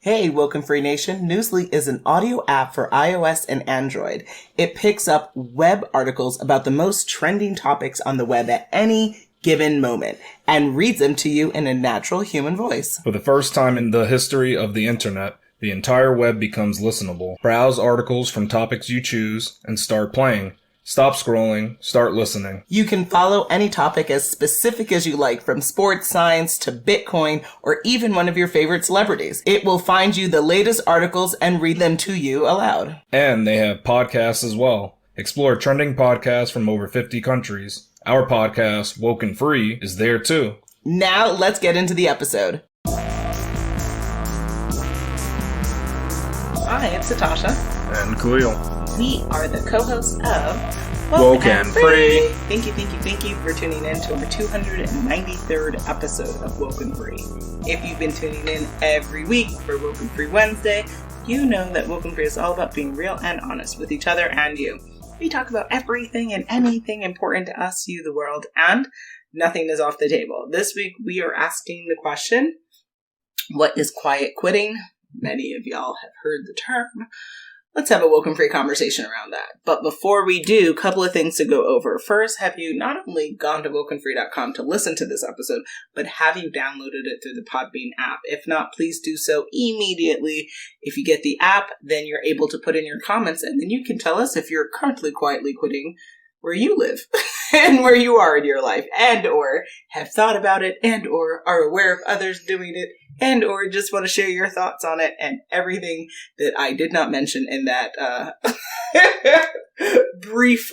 Hey, WokeNFree Nation. Newsly is an audio app for iOS and Android. It picks up web articles about the most trending topics on the web at any given moment and reads them to you in a natural human voice. For the first time in the history of the internet, the entire web becomes listenable. Browse articles from topics you choose and start playing. Stop scrolling, start listening. You can follow any topic as specific as you like, from sports, science, to Bitcoin, or even one of your favorite celebrities. It will find you the latest articles and read them to you aloud. And they have podcasts as well. Explore trending podcasts from over 50 countries. Our podcast, WokeNFree, is there too. Now let's get into the episode. Hi, I'm Satasha. And Khalil. We are the co-hosts of WokeNFree. Thank you for tuning in to our 293rd episode of WokeNFree. If you've been tuning in every week for WokeNFree Wednesday, you know that WokeNFree is all about being real and honest with each other and you. We talk about everything and anything important to us, you, the world, and nothing is off the table. This week we are asking the question, what is quiet quitting? Many of y'all have heard the term. Let's have a WokeNFree conversation around that. But before we do, a couple of things to go over. First, have you not only gone to WokeNFree.com to listen to this episode, but have you downloaded it through the Podbean app? If not, please do so immediately. If you get the app, then you're able to put in your comments, and then you can tell us if you're currently quietly quitting where you live and where you are in your life, and or have thought about it, and or are aware of others doing it, and or just want to share your thoughts on it and everything that I did not mention in that brief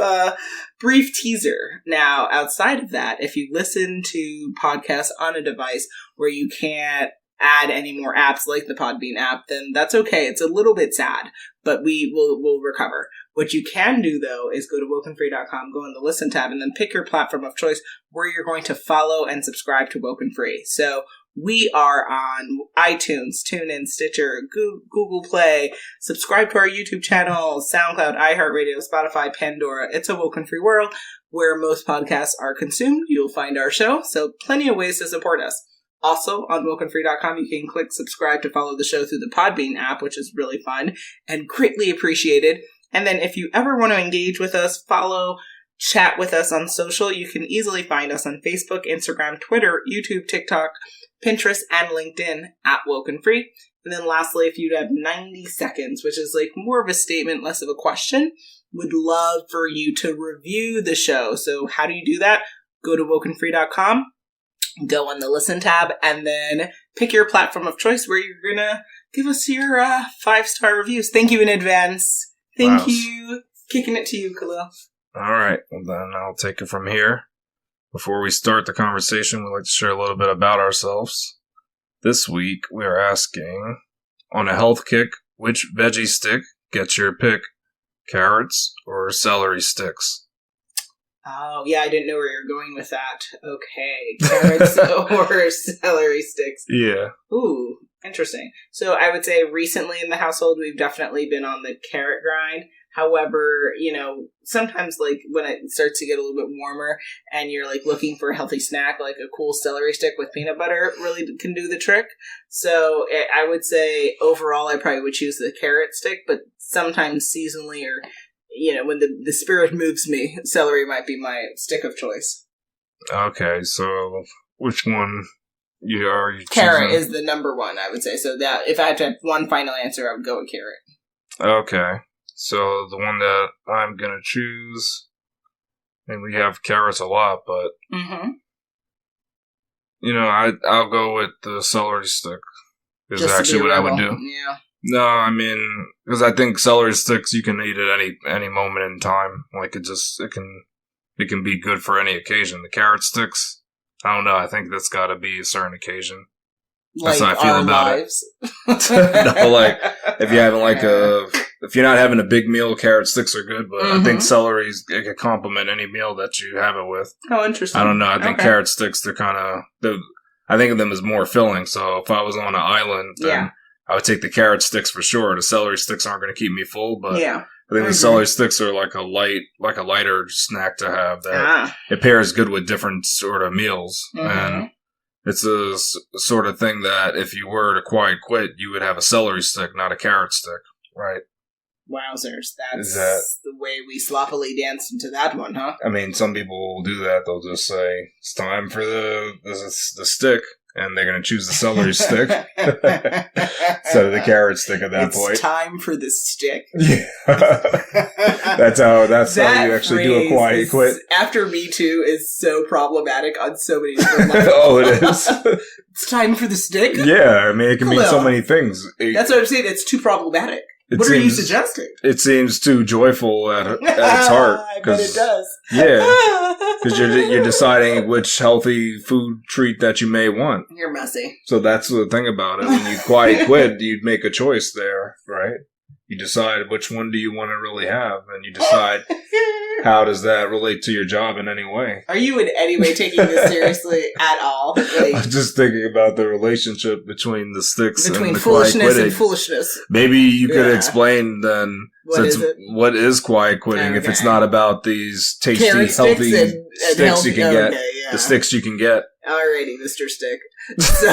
teaser. Now, outside of that, if you listen to podcasts on a device where you can't add any more apps like the Podbean app, then that's okay. It's a little bit sad, but we'll recover. What you can do, though, is go to WokeNFree.com, go in the Listen tab, and then pick your platform of choice where you're going to follow and subscribe to WokeNFree. So we are on iTunes, TuneIn, Stitcher, Google Play. Subscribe to our YouTube channel, SoundCloud, iHeartRadio, Spotify, Pandora. It's a WokeNFree world where most podcasts are consumed. You'll find our show, so plenty of ways to support us. Also, on WokeNFree.com, you can click subscribe to follow the show through the Podbean app, which is really fun and greatly appreciated. And then if you ever want to engage with us, follow, chat with us on social, you can easily find us on Facebook, Instagram, Twitter, YouTube, TikTok, Pinterest, and LinkedIn at WokeNFree. And then lastly, if you'd have 90 seconds, which is like more of a statement, less of a question, would love for you to review the show. So how do you do that? Go to WokeNFree.com, go on the Listen tab, and then pick your platform of choice where you're going to give us your 5-star reviews. Thank you in advance. Thank you. Kicking it to you, Khalil. All right. Well, then I'll take it from here. Before we start the conversation, we'd like to share a little bit about ourselves. This week, we are asking, on a health kick, which veggie stick gets your pick? Carrots or celery sticks? Oh, yeah, I didn't know where you're going with that. Okay, carrots or celery sticks. Yeah. Ooh, interesting. So I would say recently in the household, we've definitely been on the carrot grind. However, sometimes like when it starts to get a little bit warmer and you're like looking for a healthy snack, like a cool celery stick with peanut butter really can do the trick. So I would say overall, I probably would choose the carrot stick, but sometimes seasonally or when the spirit moves me, celery might be my stick of choice. Okay, so which one are you choosing? Carrot is the number one, I would say. So that if I had to have one final answer, I would go with carrot. Okay, so the one that I'm going to choose, and we have carrots a lot, but, I'll go with the celery stick. Is actually what I would do. Yeah. No, I mean, because I think celery sticks you can eat at any moment in time. Like it can be good for any occasion. The carrot sticks, I don't know. I think that's got to be a certain occasion. Like that's how I feel our about lives. It. No, like if you're having if you're not having a big meal, carrot sticks are good. But I think celery can complement any meal that you have it with. Oh, interesting. I don't know. I think carrot sticks I think of them as more filling. So if I was on an island, then I would take the carrot sticks for sure. The celery sticks aren't going to keep me full, but I think the celery sticks are like a lighter snack to have that it pairs good with different sort of meals. And It's a sort of thing that if you were to quiet quit, you would have a celery stick, not a carrot stick, right? Wowzers. That's the way we sloppily danced into that one, huh? I mean, some people will do that. They'll just say, it's time for the stick, and they're going to choose the celery stick instead of the carrot stick at that point. It's time for the stick. Yeah. That's how you actually do a quiet quit. After Me Too is so problematic on so many different levels. Oh, it is. It's time for the stick? Yeah, I mean, it can mean so many things. That's what I'm saying. It's too problematic. What are you suggesting? It seems too joyful at its heart. I bet it does. Yeah, because you're deciding which healthy food treat that you may want. You're messy. So that's the thing about it. When you quiet quit, you'd make a choice there, right? You decide which one do you want to really have, and you decide how does that relate to your job in any way. Are you in any way taking this seriously at all? Like, I'm just thinking about the relationship between the sticks and the foolishness quiet quitting. and foolishness. Maybe you could explain then what is quiet quitting if it's not about these tasty, healthy sticks you can get. The sticks you can get. Alrighty, Mr. Stick. So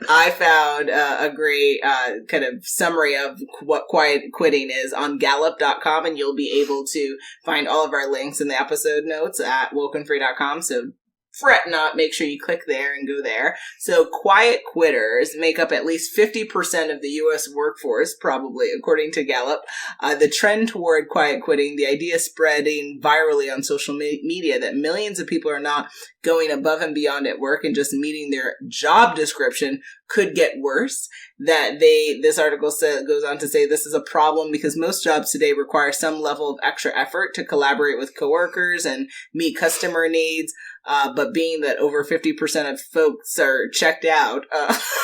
I found a great kind of summary of what quiet quitting is on Gallup.com, and you'll be able to find all of our links in the episode notes at WokeNFree.com. So fret not, make sure you click there and go there. So quiet quitters make up at least 50% of the U.S. workforce, probably, according to Gallup. The trend toward quiet quitting, the idea spreading virally on social media that millions of people are not going above and beyond at work and just meeting their job description could get worse. This article goes on to say this is a problem because most jobs today require some level of extra effort to collaborate with coworkers and meet customer needs. But being that over 50% of folks are checked out,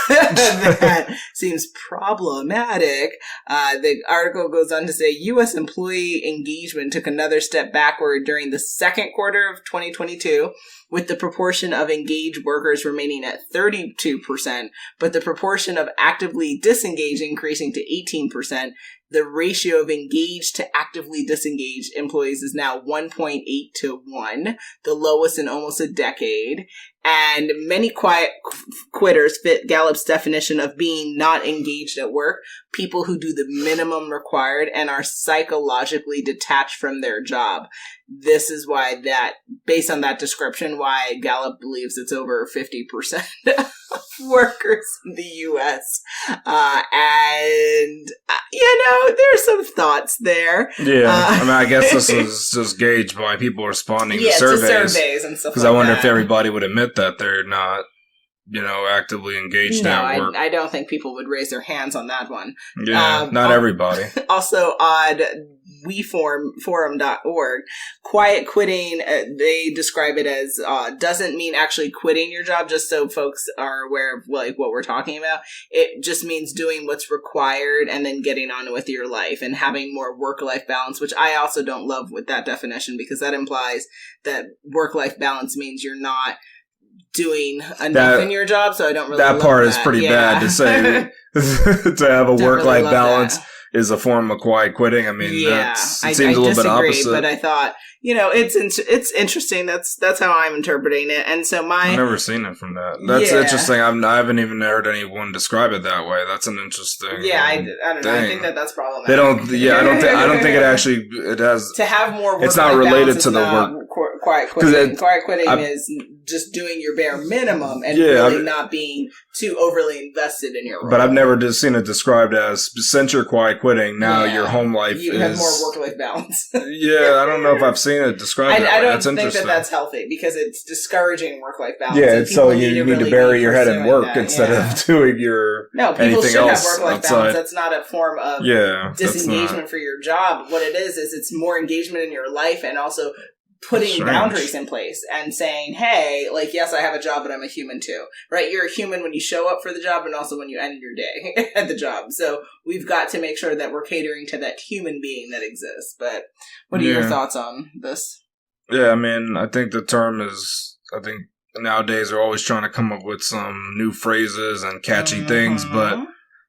that seems problematic. The article goes on to say U.S. employee engagement took another step backward during the second quarter of 2022, with the proportion of engaged workers remaining at 32%, but the proportion of actively disengaged increasing to 18%. The ratio of engaged to actively disengaged employees is now 1.8 to 1, the lowest in almost a decade. And many quiet quitters fit Gallup's definition of being not engaged at work, people who do the minimum required and are psychologically detached from their job. This is why based on that description, why Gallup believes it's over 50% of workers in the U.S. There's some thoughts there. Yeah, I mean, I guess this is just gauged by people responding to surveys and stuff. Because I wonder if everybody would admit that they're not, actively engaged at work. I don't think people would raise their hands on that one. Yeah, not everybody. Also, on weforum.org, quiet quitting, they describe it as doesn't mean actually quitting your job, just so folks are aware of what we're talking about. It just means doing what's required and then getting on with your life and having more work-life balance, which I also don't love with that definition, because that implies that work-life balance means you're not doing enough in your job, so I don't really love that. That part is pretty bad to say. To have a work-life balance is a form of quiet quitting. I mean, it seems a little bit opposite. But I thought, it's interesting. That's how I'm interpreting it. And so I've never seen it from that. That's interesting. I haven't even heard anyone describe it that way. That's an interesting. Yeah, I don't know. I think that's problematic. They don't. Yeah, I don't think it has to have more. It's not related to the work. Quiet quitting. Quiet quitting is just doing your bare minimum and really not being too overly invested in your role. But I've never just seen it described as, since you're quiet quitting, now your home life you have more work-life balance. Yeah, I don't know if I've seen it described that way. I don't think that's healthy, because it's discouraging work-life balance. Yeah, so you need to bury your head in work instead of doing your people should have else work-life outside. Balance. That's not a form of disengagement for your job. What it is it's more engagement in your life, and also putting boundaries in place and saying, hey, yes, I have a job, but I'm a human too, right? You're a human when you show up for the job and also when you end your day at the job. So we've got to make sure that we're catering to that human being that exists. But what are your thoughts on this? Yeah, I mean, I think the term is, nowadays they're always trying to come up with some new phrases and catchy things, but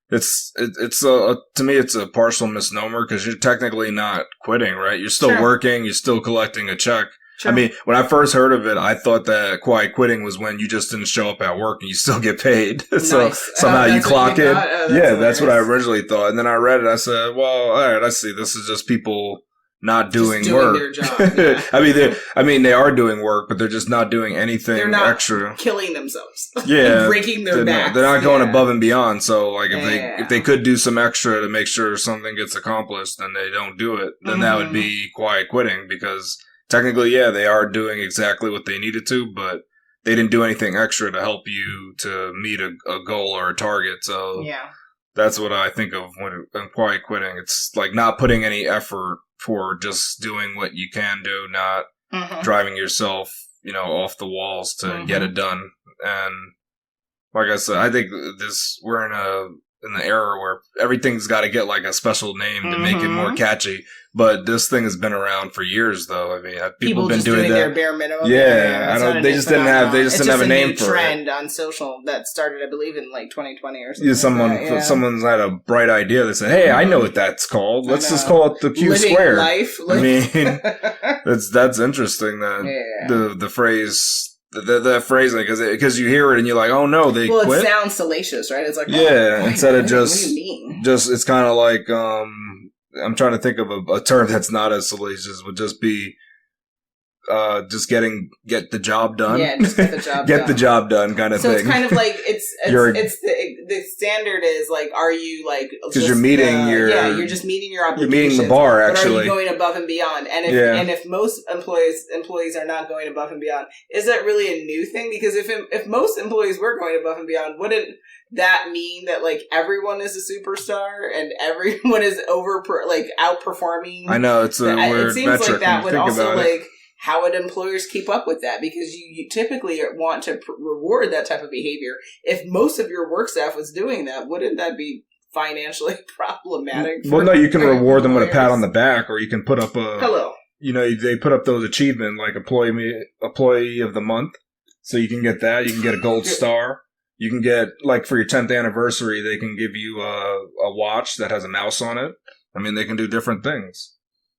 it's to me, it's a partial misnomer, because you're technically not quitting, right? You're still working, you're still collecting a check. True. I mean, when I first heard of it, I thought that quiet quitting was when you just didn't show up at work and you still get paid. So somehow you clock in. That's what I originally thought. And then I read it. I said, well, all right, I see. This is just people not doing work. Their job, yeah. I mean, they are doing work, but they're just not doing anything they're not extra. Killing themselves. Yeah. Breaking their backs. They're not going above and beyond. So, like, if they could do some extra to make sure something gets accomplished and they don't do it, then that would be quiet quitting, because technically, they are doing exactly what they needed to, but they didn't do anything extra to help you to meet a goal or a target. So that's what I think of when quiet quitting. It's like not putting any effort for just doing what you can do, not driving yourself, off the walls to get it done. And like I said, I think we're in an era where everything's got to get like a special name to make it more catchy. But this thing has been around for years, though. I mean, people have been doing that. Their bare minimum. Yeah, they just didn't have a name for it. It's a trend on social that started, I believe, in like 2020 or something. Yeah, someone's had a bright idea. They said, "Hey, I know what that's called. Let's just call it the Q Living square." Life. I mean, that's interesting. That the phrase. The phrasing, because you hear it and you're like, oh no, they quit? Well, it sounds salacious, right? It's like, instead of what do you mean? it's kind of like, I'm trying to think of a term that's not as salacious, would just be, just get the job done. Yeah, just get the job done. Get the job done kind of thing. So it's kind of like, the standard is like, are you like, because you're meeting you're just meeting your obligations. You're meeting the bar, actually. But are you going above and beyond? And if most employees are not going above and beyond, is that really a new thing? Because if most employees were going above and beyond, wouldn't that mean that like everyone is a superstar and everyone is outperforming? I know, it's a weird It seems metric like that would also like. How would employers keep up with that? Because you typically want to reward that type of behavior. If most of your work staff was doing that, wouldn't that be financially problematic? Well, no, you can reward them with a pat on the back, or you can put up hello. They put up those achievement like employee of the month, so you can get that. You can get a gold star. You can get, like, for your 10th anniversary, they can give you a watch that has a mouse on it. I mean, they can do different things.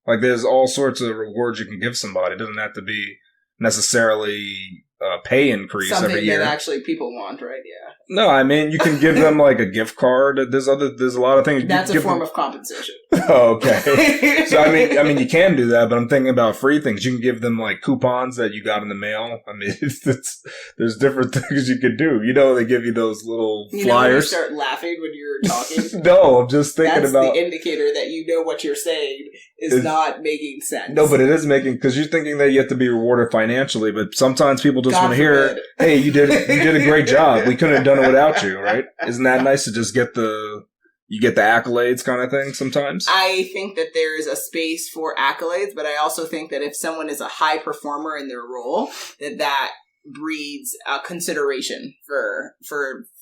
Like, there's all sorts of rewards you can give somebody. It doesn't have to be necessarily a pay increase every year. Something that actually people want, right? Yeah. No, I mean, you can give them, like, a gift card. There's a lot of things. That's a form of compensation. Oh, okay. So, I mean, you can do that, but I'm thinking about free things. You can give them, like, coupons that you got in the mail. I mean, there's different things you could do. They give you those little flyers. You start laughing when you're talking? No, I'm just thinking That's about... the indicator that what you're saying is not making sense. No, but it is making... Because you're thinking that you have to be rewarded financially, but sometimes people just want to hear, hey, you did a great job. We couldn't have done it without you, right? Isn't that nice to just get the accolades kind of thing sometimes? I think that there is a space for accolades, but I also think that if someone is a high performer in their role, that breeds consideration for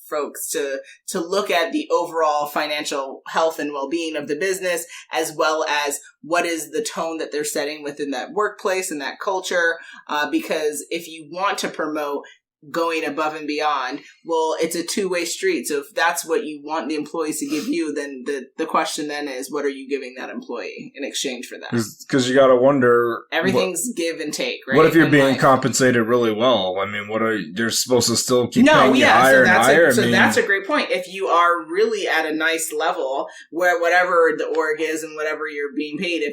folks to look at the overall financial health and well-being of the business, as well as what is the tone that they're setting within that workplace and that culture. Because if you want to promote going above and beyond, well, it's a two-way street. So if that's what you want the employees to give you, then the question then is, what are you giving that employee in exchange for that? Because you got to wonder, everything's give and take, right? What if you're being compensated really well? I mean, they're supposed to still keep paying you higher and higher? That's a great point. If you are really at a nice level where whatever the org is and whatever you're being paid,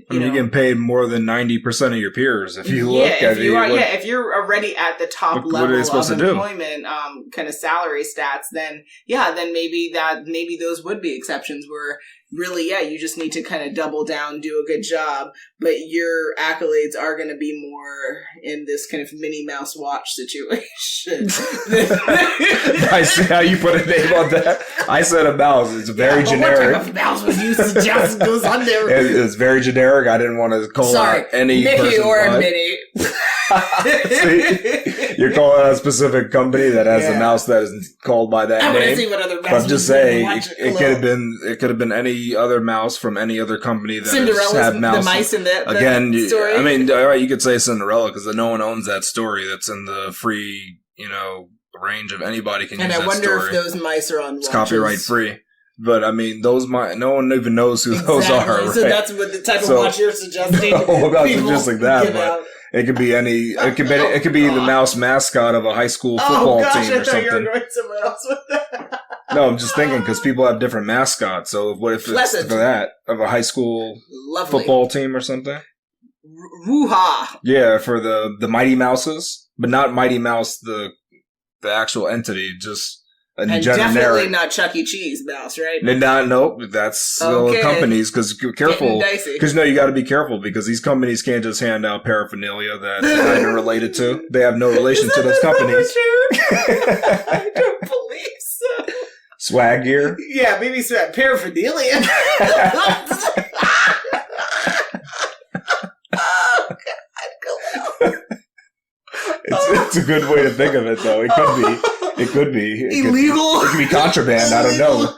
you're getting paid more than 90% of your peers. If you look at it, if you're already at the top level of employment, kind of salary stats, then maybe those would be exceptions where really, you just need to kind of double down, do a good job, but your accolades are going to be more in this kind of Minnie Mouse watch situation. I see how you put a name on that. I said a mouse. It's very generic. What type of mouse would you suggest goes on there? It's very generic. I didn't want to call out any Mickey person, or Minnie. See, you're calling out a specific company that has a mouse that is called by that name. See what other but I'm just saying, it could have been any other mouse from any other company that has had mouse. The mice in the story. I mean, all right, you could say Cinderella because no one owns that story. That's in the free, range of anybody can use that story. And I wonder if those mice are on It's copyright free. But I mean, no one even knows who those are. Right? So that's what the type of watch you're suggesting. No, I'm not suggesting that, but out. it could be any. It could be the mouse mascot of a high school football team or something. I thought you were going somewhere else with that. No, I'm just thinking because people have different mascots. So what if it's for that of a high school football team or something? Woo-ha! Yeah, for the Mighty Mouses, but not Mighty Mouse the actual entity, just a generic. Definitely not Chuck E. Cheese mouse, right? Nope, that's the companies, because careful, because you got to be careful, because these companies can't just hand out paraphernalia that they're not even related to. They have no relation to those companies. I don't believe so. Swag gear? Yeah, maybe swag. Paraphernalia. Oh, God. It's a good way to think of it, though. It could be illegal. It could be contraband. I don't know.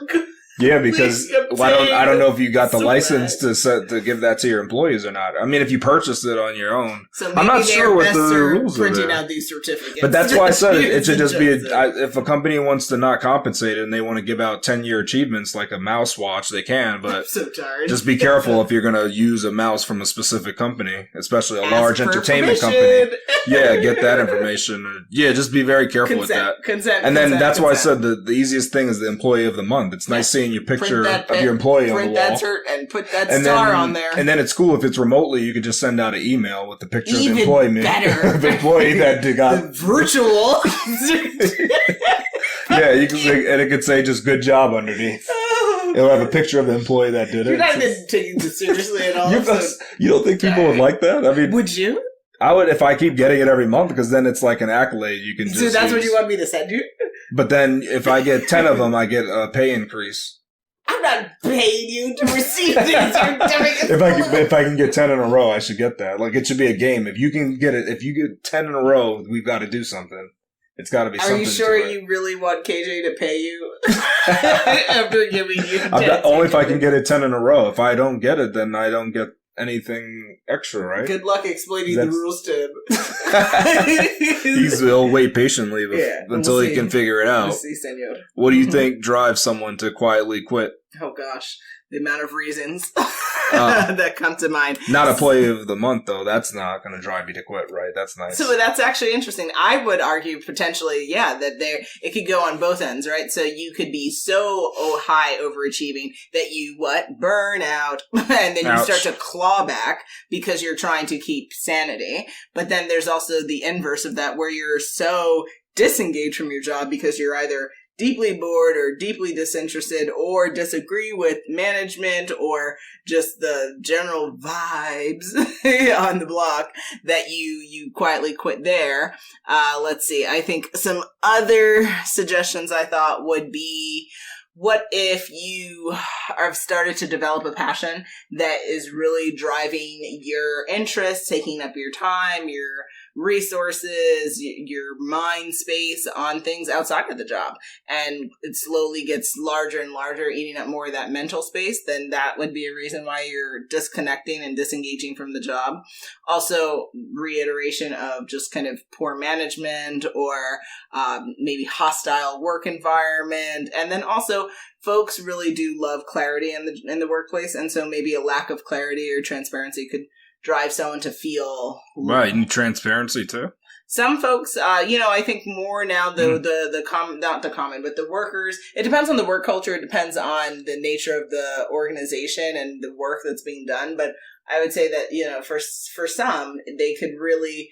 Yeah, because I don't know if you got the license to give that to your employees or not. I mean, if you purchased it on your own, so I'm not sure what the rules are. Printing out these certificates, but that's why I said it should just be if a company wants to not compensate it and they want to give out 10-year achievements like a mouse watch, they can. But I'm so tired. Just be careful if you're going to use a mouse from a specific company, especially a large entertainment company. Yeah, get that information. Yeah, just be very careful with that. And then that's why I said the easiest thing is the employee of the month. It's nice seeing your picture of your employee on the wall. And put that star on there. And then it's cool if it's remotely, you could just send out an email with the picture of the employee. Better. The employee that got the virtual. Yeah, you can say, and it could say just good job underneath. It'll have a picture of the employee that did it. You're not even taking this seriously at all. You don't think people would like that? I mean, would you? I would if I keep getting it every month, because then it's like an accolade you can just So that's what you want me to send you? But then if I get 10 of them, I get a pay increase. I'm not paying you to receive these certificates. If I can get 10 in a row, I should get that. Like, it should be a game. If you get 10 in a row, we've got to do something. It's got to be something. Are you sure you really want KJ to pay you after giving you 10? Only if I can get it 10 in a row. If I don't get it, then I don't get anything extra, right? Good luck explaining the rules to him. He'll wait patiently until he can figure it out. What do you think drives someone to quietly quit? Oh gosh, the amount of reasons that come to mind. Not a play of the month, though. That's not going to drive you to quit, right? That's nice. So that's actually interesting. I would argue potentially, that it could go on both ends, right? So you could be so high overachieving that you burn out, and then you start to claw back because you're trying to keep sanity. But then there's also the inverse of that, where you're so disengaged from your job because you're either deeply bored or deeply disinterested or disagree with management or just the general vibes on the block that you quietly quit there. Let's see. I think some other suggestions I thought would be, what if you have started to develop a passion that is really driving your interests, taking up your time, your resources, your mind space on things outside of the job, and it slowly gets larger and larger, eating up more of that mental space, then that would be a reason why you're disconnecting and disengaging from the job. Also, reiteration of just kind of poor management or maybe hostile work environment. And then also, folks really do love clarity in the workplace, and so maybe a lack of clarity or transparency could drive someone to feel right. And transparency too. Some folks, I think more now not the common, but the workers. It depends on the work culture. It depends on the nature of the organization and the work that's being done. But I would say that, for some, they could really,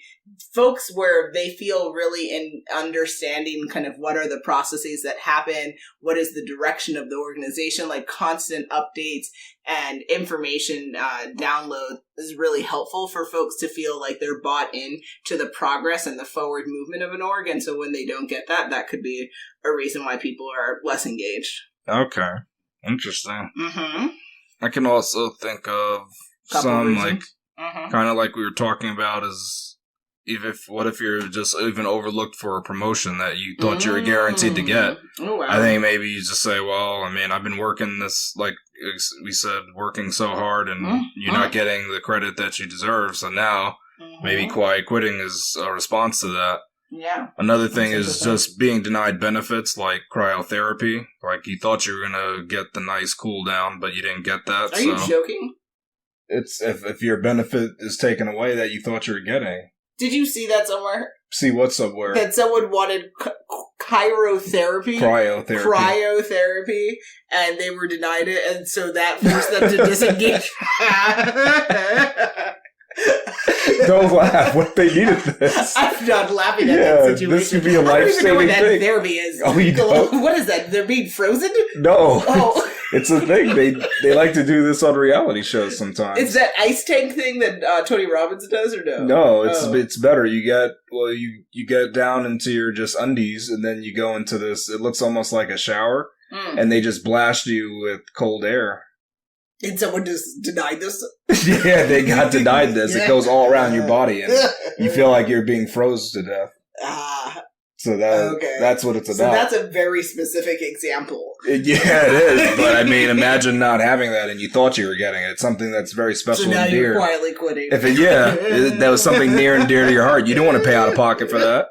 folks where they feel really in understanding kind of what are the processes that happen, what is the direction of the organization, like constant updates and information download is really helpful for folks to feel like they're bought in to the progress and the forward movement of an org. And so when they don't get that, that could be a reason why people are less engaged. Okay. Interesting. Mm-hmm. I can also think of some kind of like we were talking about is what if you're just even overlooked for a promotion that you thought you were guaranteed to get. Oh, wow. I think maybe you just say, well, I mean, I've been working this, like we said, working so hard and you're not getting the credit that you deserve. So now maybe quiet quitting is a response to that. Yeah. Another thing is just being denied benefits like cryotherapy. Like you thought you were going to get the nice cool down, but you didn't get that. Are you joking? It's if your benefit is taken away that you thought you were getting. Did you see that somewhere? See what somewhere? That someone wanted cryotherapy, and they were denied it, and so that forced them to disengage. Don't laugh. What they needed this? I'm not laughing at that situation. This could be a life-saving thing. I don't even know what that therapy is. Oh, you don't? What is that? They're being frozen? No. Oh. It's a thing. They like to do this on reality shows sometimes. Is that ice tank thing that Tony Robbins does, or no? No, it's better. You get down into your just undies, and then you go into this. It looks almost like a shower, and they just blast you with cold air. And someone just denied this? Yeah, they got denied this. It goes all around your body, and you feel like you're being froze to death. So that's what it's about. So that's a very specific example. Yeah, it is. But I mean, imagine not having that and you thought you were getting it. It's something that's very special and dear. So now you're quietly quitting. That was something near and dear to your heart. You don't want to pay out of pocket for that.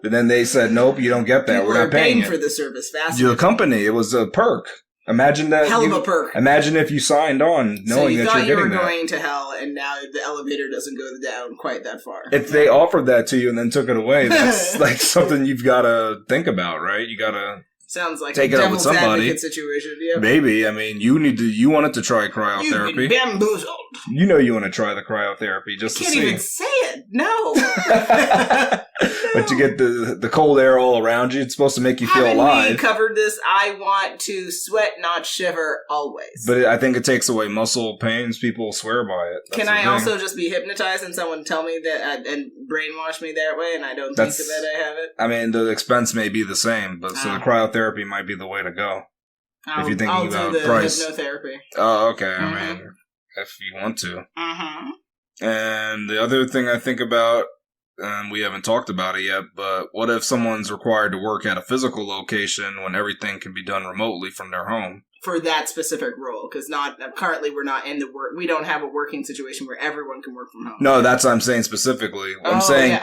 But then they said, nope, you don't get that. We're not paying for the service fast. Your company, it was a perk. Imagine that. Hell of a perk. Imagine if you signed on knowing that you're getting that. So you thought you were going to hell, and now the elevator doesn't go down quite that far. If they offered that to you and then took it away, that's like something you've got to think about, right? You got to sounds like take a it up with somebody. Situation. Yeah. Maybe. I mean, you wanted to try cryotherapy. You've been bamboozled. You know you want to try the cryotherapy just to see. You can't even say it. No. But you get the cold air all around you. It's supposed to make you feel alive. We covered this. I want to sweat, not shiver, always. But I think it takes away muscle pains. People swear by it. Can I also just be hypnotized and someone tell me that and brainwash me that way, and I don't think that I have it? I mean, the expense may be the same, but so the cryotherapy might be the way to go. If you're thinking about the price. Hypnotherapy. Oh, okay. I mean, if you want to. And the other thing I think about, and we haven't talked about it yet, but what if someone's required to work at a physical location when everything can be done remotely from their home? For that specific role, because currently we're not in the work. We don't have a working situation where everyone can work from home. No, that's what I'm saying specifically. I'm saying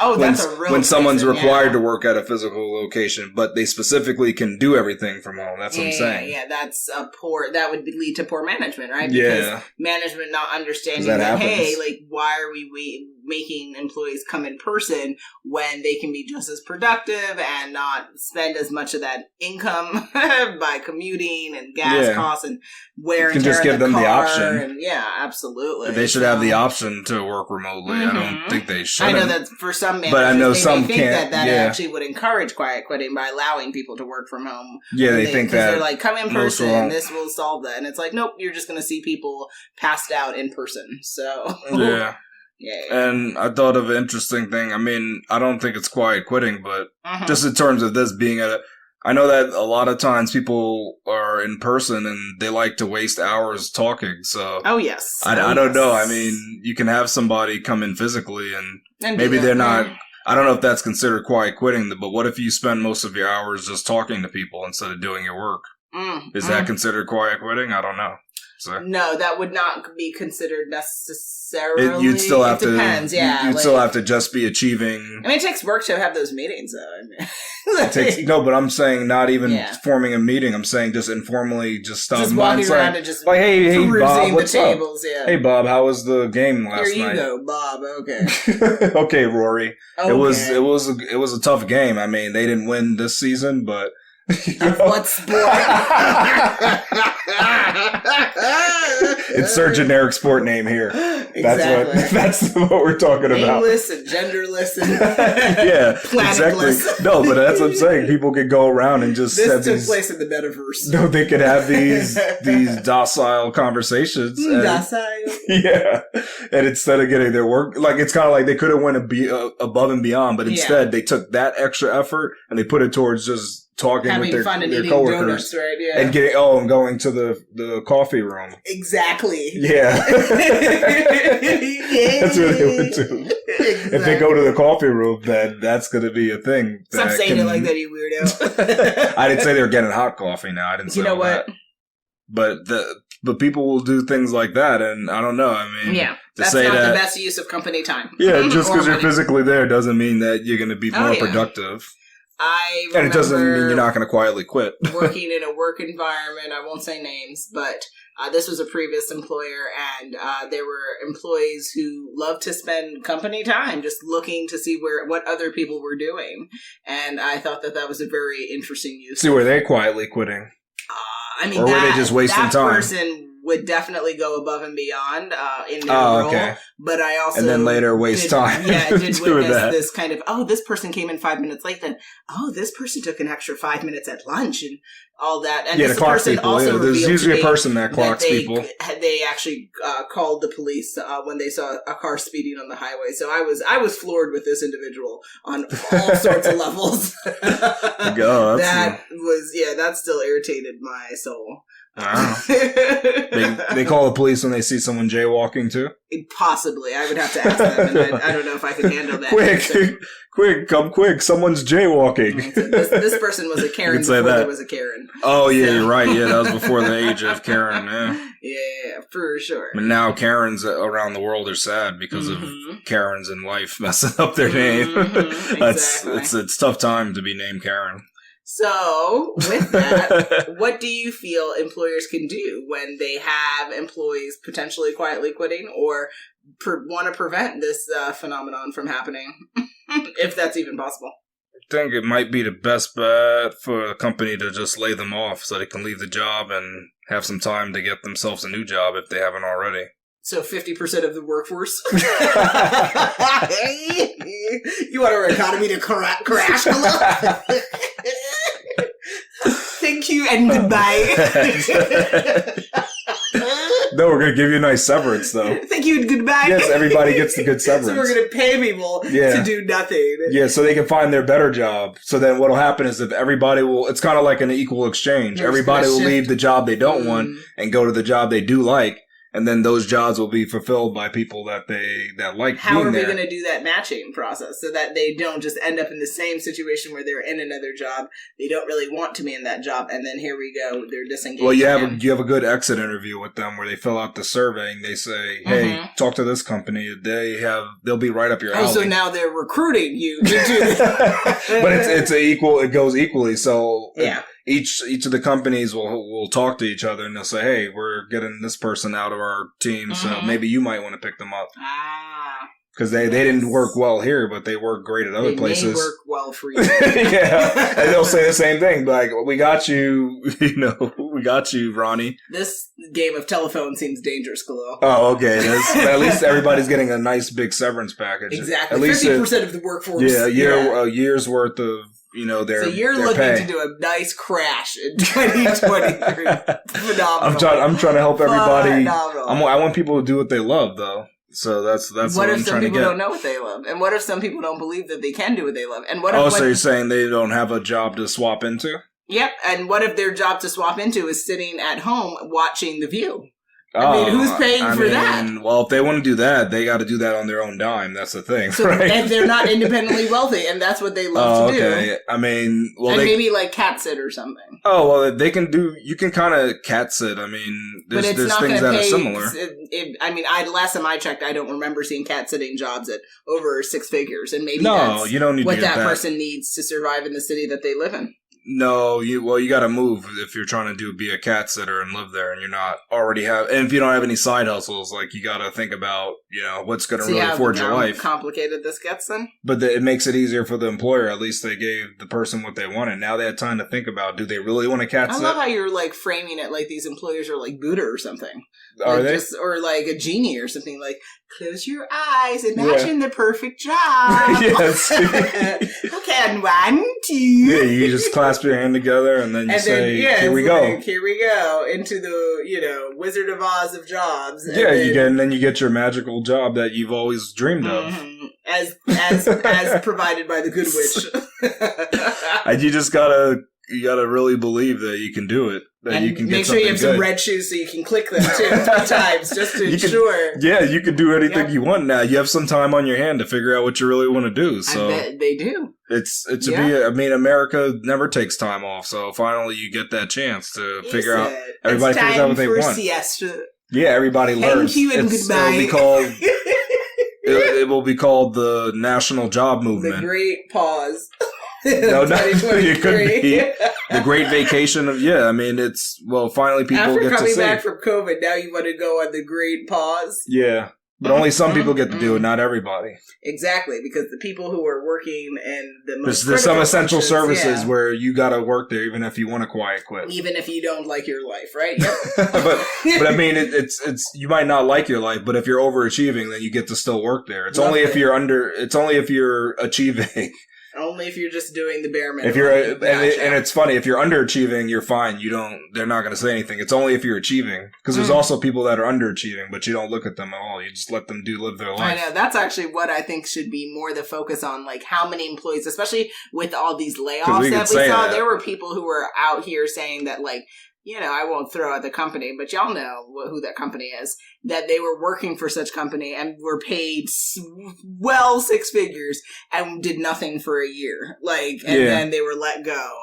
when someone's required to work at a physical location, but they specifically can do everything from home. That's what I'm saying. Yeah, that's that would lead to poor management, right? Because management not understanding that hey, like, why are we making employees come in person when they can be just as productive and not spend as much of that income by commuting and gas costs and wear and tear. You can just give them the option. And absolutely. They should have the option to work remotely. I don't think they should. I know that for some managers, but I know some think that actually would encourage quiet quitting by allowing people to work from home. Yeah, they think that. They're like, come in person and this will solve that. And it's like, nope, you're just going to see people passed out in person. So. Yeah. And I thought of an interesting thing. I mean, I don't think it's quiet quitting, but just in terms of this being I know that a lot of times people are in person and they like to waste hours talking. So, I don't know. I mean, you can have somebody come in physically and maybe they're not. I don't know if that's considered quiet quitting, but what if you spend most of your hours just talking to people instead of doing your work? Is that considered quiet quitting? I don't know. So. No, that would not be considered necessarily. You'd still have to. Depends, You'd still have to just be achieving. I mean, it takes work to have those meetings, though. I mean, but I'm saying not even forming a meeting. I'm saying just informally, just stop. Just walking around and just hey, Bob, what's up? Tables, Hey, Bob, how was the game last night? Here you go, Bob. Okay. Okay, Rory. Okay. It was a tough game. I mean, they didn't win this season, but. What sport? Insert generic sport name here. Exactly. That's what we're talking about. Nameless and genderless and exactly. No, but that's what I'm saying. People could go around and just this took place in the metaverse. No, they could have these docile conversations. Docile. Yeah, and instead of getting their work, like it's kind of like they could have went above and beyond, but instead they took that extra effort and they put it towards just talking having with fun and their eating coworkers, donuts, right? Yeah. And going to the coffee room. Exactly. Yeah. That's where they went to. Exactly. If they go to the coffee room, then that's going to be a thing. Stop saying it like that, you weirdo. I didn't say they were getting hot coffee now. I didn't say you know what? That. But but people will do things like that, and I don't know. I mean, that's not the best use of company time. Yeah, just because you're physically there doesn't mean that you're going to be more productive. I remember, and it doesn't mean you're not going to quietly quit. Working in a work environment, I won't say names, but this was a previous employer, and there were employees who loved to spend company time just looking to see what other people were doing, and I thought that was a very interesting use. See, were they quietly quitting? I mean, or were they just wasting time? That person would definitely go above and beyond in their role. Okay. But I also... And then later waste time. Yeah, did witness this kind of, this person came in 5 minutes late, then, this person took an extra 5 minutes at lunch and all that. And the clock people. Also there's usually a person that clocks people. They actually called the police when they saw a car speeding on the highway. So I was floored with this individual on all sorts of levels. That still irritated my soul. Wow. they call the police when they see someone jaywalking too? Possibly. I would have to ask them, and I don't know if I can handle that. Quick, come quick. Someone's jaywalking. This person was a Karen before there was a Karen. Oh, yeah, you're right. Yeah, that was before the age of Karen, yeah. Yeah, for sure. But now Karens around the world are sad because of Karens in life messing up their name. Exactly. It's a tough time to be named Karen. So, with that, what do you feel employers can do when they have employees potentially quietly quitting or want to prevent this phenomenon from happening, if that's even possible? I think it might be the best bet for the company to just lay them off so they can leave the job and have some time to get themselves a new job if they haven't already. So 50% of the workforce? You want our economy to crash? Thank you and goodbye. No, we're going to give you a nice severance, though. Thank you and goodbye. Yes, everybody gets the good severance. So we're going to pay people to do nothing. Yeah, so they can find their better job. So then what'll happen is if everybody it's kind of like an equal exchange. Everybody will leave the job they don't want and go to the job they do like. And then those jobs will be fulfilled by people that like. How are we going to do that matching process so that they don't just end up in the same situation where they're in another job, they don't really want to be in that job, and then here we go, they're disengaged. Well, you have a good exit interview with them where they fill out the survey and they say, "Hey, talk to this company. They'll be right up your alley." Oh, so now they're recruiting you to do this. But it's equal. It goes equally. So yeah. Each of the companies will talk to each other and they'll say, "Hey, we're getting this person out of our team, so maybe you might want to pick them up." Because they didn't work well here, but they work great at other places. They work well for you. Yeah, and they'll say the same thing, like, "We got you, we got you, Ronnie." This game of telephone seems dangerous, Khalil. Oh, okay. At least everybody's getting a nice big severance package. Exactly. At least 50% of the workforce. Yeah, a year's worth of. So you're looking to do a nice crash in 2023. Phenomenal. I'm trying to help everybody. I want people to do what they love, though. So that's what I'm trying to get. What if some people don't know what they love? And what if some people don't believe that they can do what they love? And what if so you're saying they don't have a job to swap into? Yep. And what if their job to swap into is sitting at home watching The View? I mean, who's paying for that? Well, if they want to do that, they got to do that on their own dime. That's the thing, so, right? And they're not independently wealthy, and that's what they love to do. I mean, maybe like cat sit or something. Oh, well, they can do. You can kind of cat sit. I mean, there's things that are similar. Last time I checked, I don't remember seeing cat sitting jobs at over 6 figures, and maybe you don't need what to get that person needs to survive in the city that they live in. No, you got to move if you're trying to be a cat sitter and live there, and you're not already and if you don't have any side hustles, like you got to think about what's going to really forge your life. Complicated this gets then, but it makes it easier for the employer. At least they gave the person what they wanted. Now they have time to think about: do they really want a cat sit? I love how you're like framing it like these employers are like Buddha or something. Are they? Or like a genie or something like. Close your eyes. Imagine the perfect job. Yes. Okay, and 1, 2. Yeah, you just clasp your hand together and then say, "Here we go." Here we go into the Wizard of Oz of jobs. Yeah, then you get your magical job that you've always dreamed of, as provided by the Good Witch. And you just gotta really believe that you can do it. that and you can get make sure you have good. some red shoes so you can click them too 3 times just to ensure. You can do anything you want now. You have some time on your hand to figure out what you really want to do. So I bet they do. America never takes time off. So finally, you get that chance to figure out. Everybody figures out what they want. Siesta. Yeah, everybody learns. Thank you and goodbye. It will be called the National Job Movement. The Great Pause. No, it could be the Great Vacation of finally people After get to see. coming back from COVID, now you want to go on the Great Pause. Yeah, but only some people get to do it, not everybody. Exactly, because the people who are working in the most there's some essential services yeah. where you got to work there, even if you want to quiet quit, even if you don't like your life, right? Yep. but I mean, it's you might not like your life, but if you're overachieving, then you get to still work there. It's only if you're It's only if you're achieving. Only if you're just doing the bare minimum. If you're and it's funny, if you're underachieving, you're fine. They're not going to say anything. It's only if you're achieving, because there's also people that are underachieving, but you don't look at them at all. You just let them live their life. I know, that's actually what I think should be more the focus on, like how many employees, especially with all these layoffs that we saw. There were people who were out here saying that, like, I won't throw out the company, but y'all know who that company is, that they were working for such company and were paid 6 figures and did nothing for a year. Then they were let go.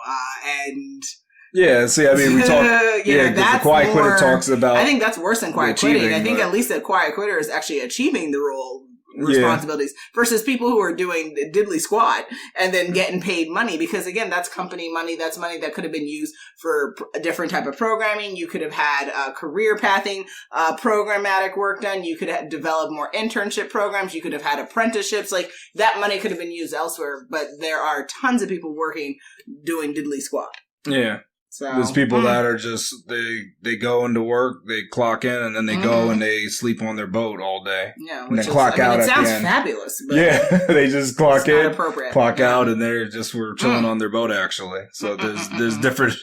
Yeah, see, I mean, we talk. The quiet quitter talks about. I think that's worse than quiet quitting. I think at least a quiet quitter is actually achieving the role. Responsibilities versus people who are doing diddly squat and then getting paid money, because again, that's company money. That's money that could have been used for a different type of programming. You could have had career pathing, programmatic work done. You could have developed more internship programs. You could have had apprenticeships. Like, that money could have been used elsewhere, but there are tons of people working doing diddly squat. Yeah. So, there's people that are just, they go into work, they clock in, and then they go and they sleep on their boat all day. Yeah. And then clock out at the end. It sounds fabulous. But they just clock in, clock out, and we're chilling on their boat, actually. So there's different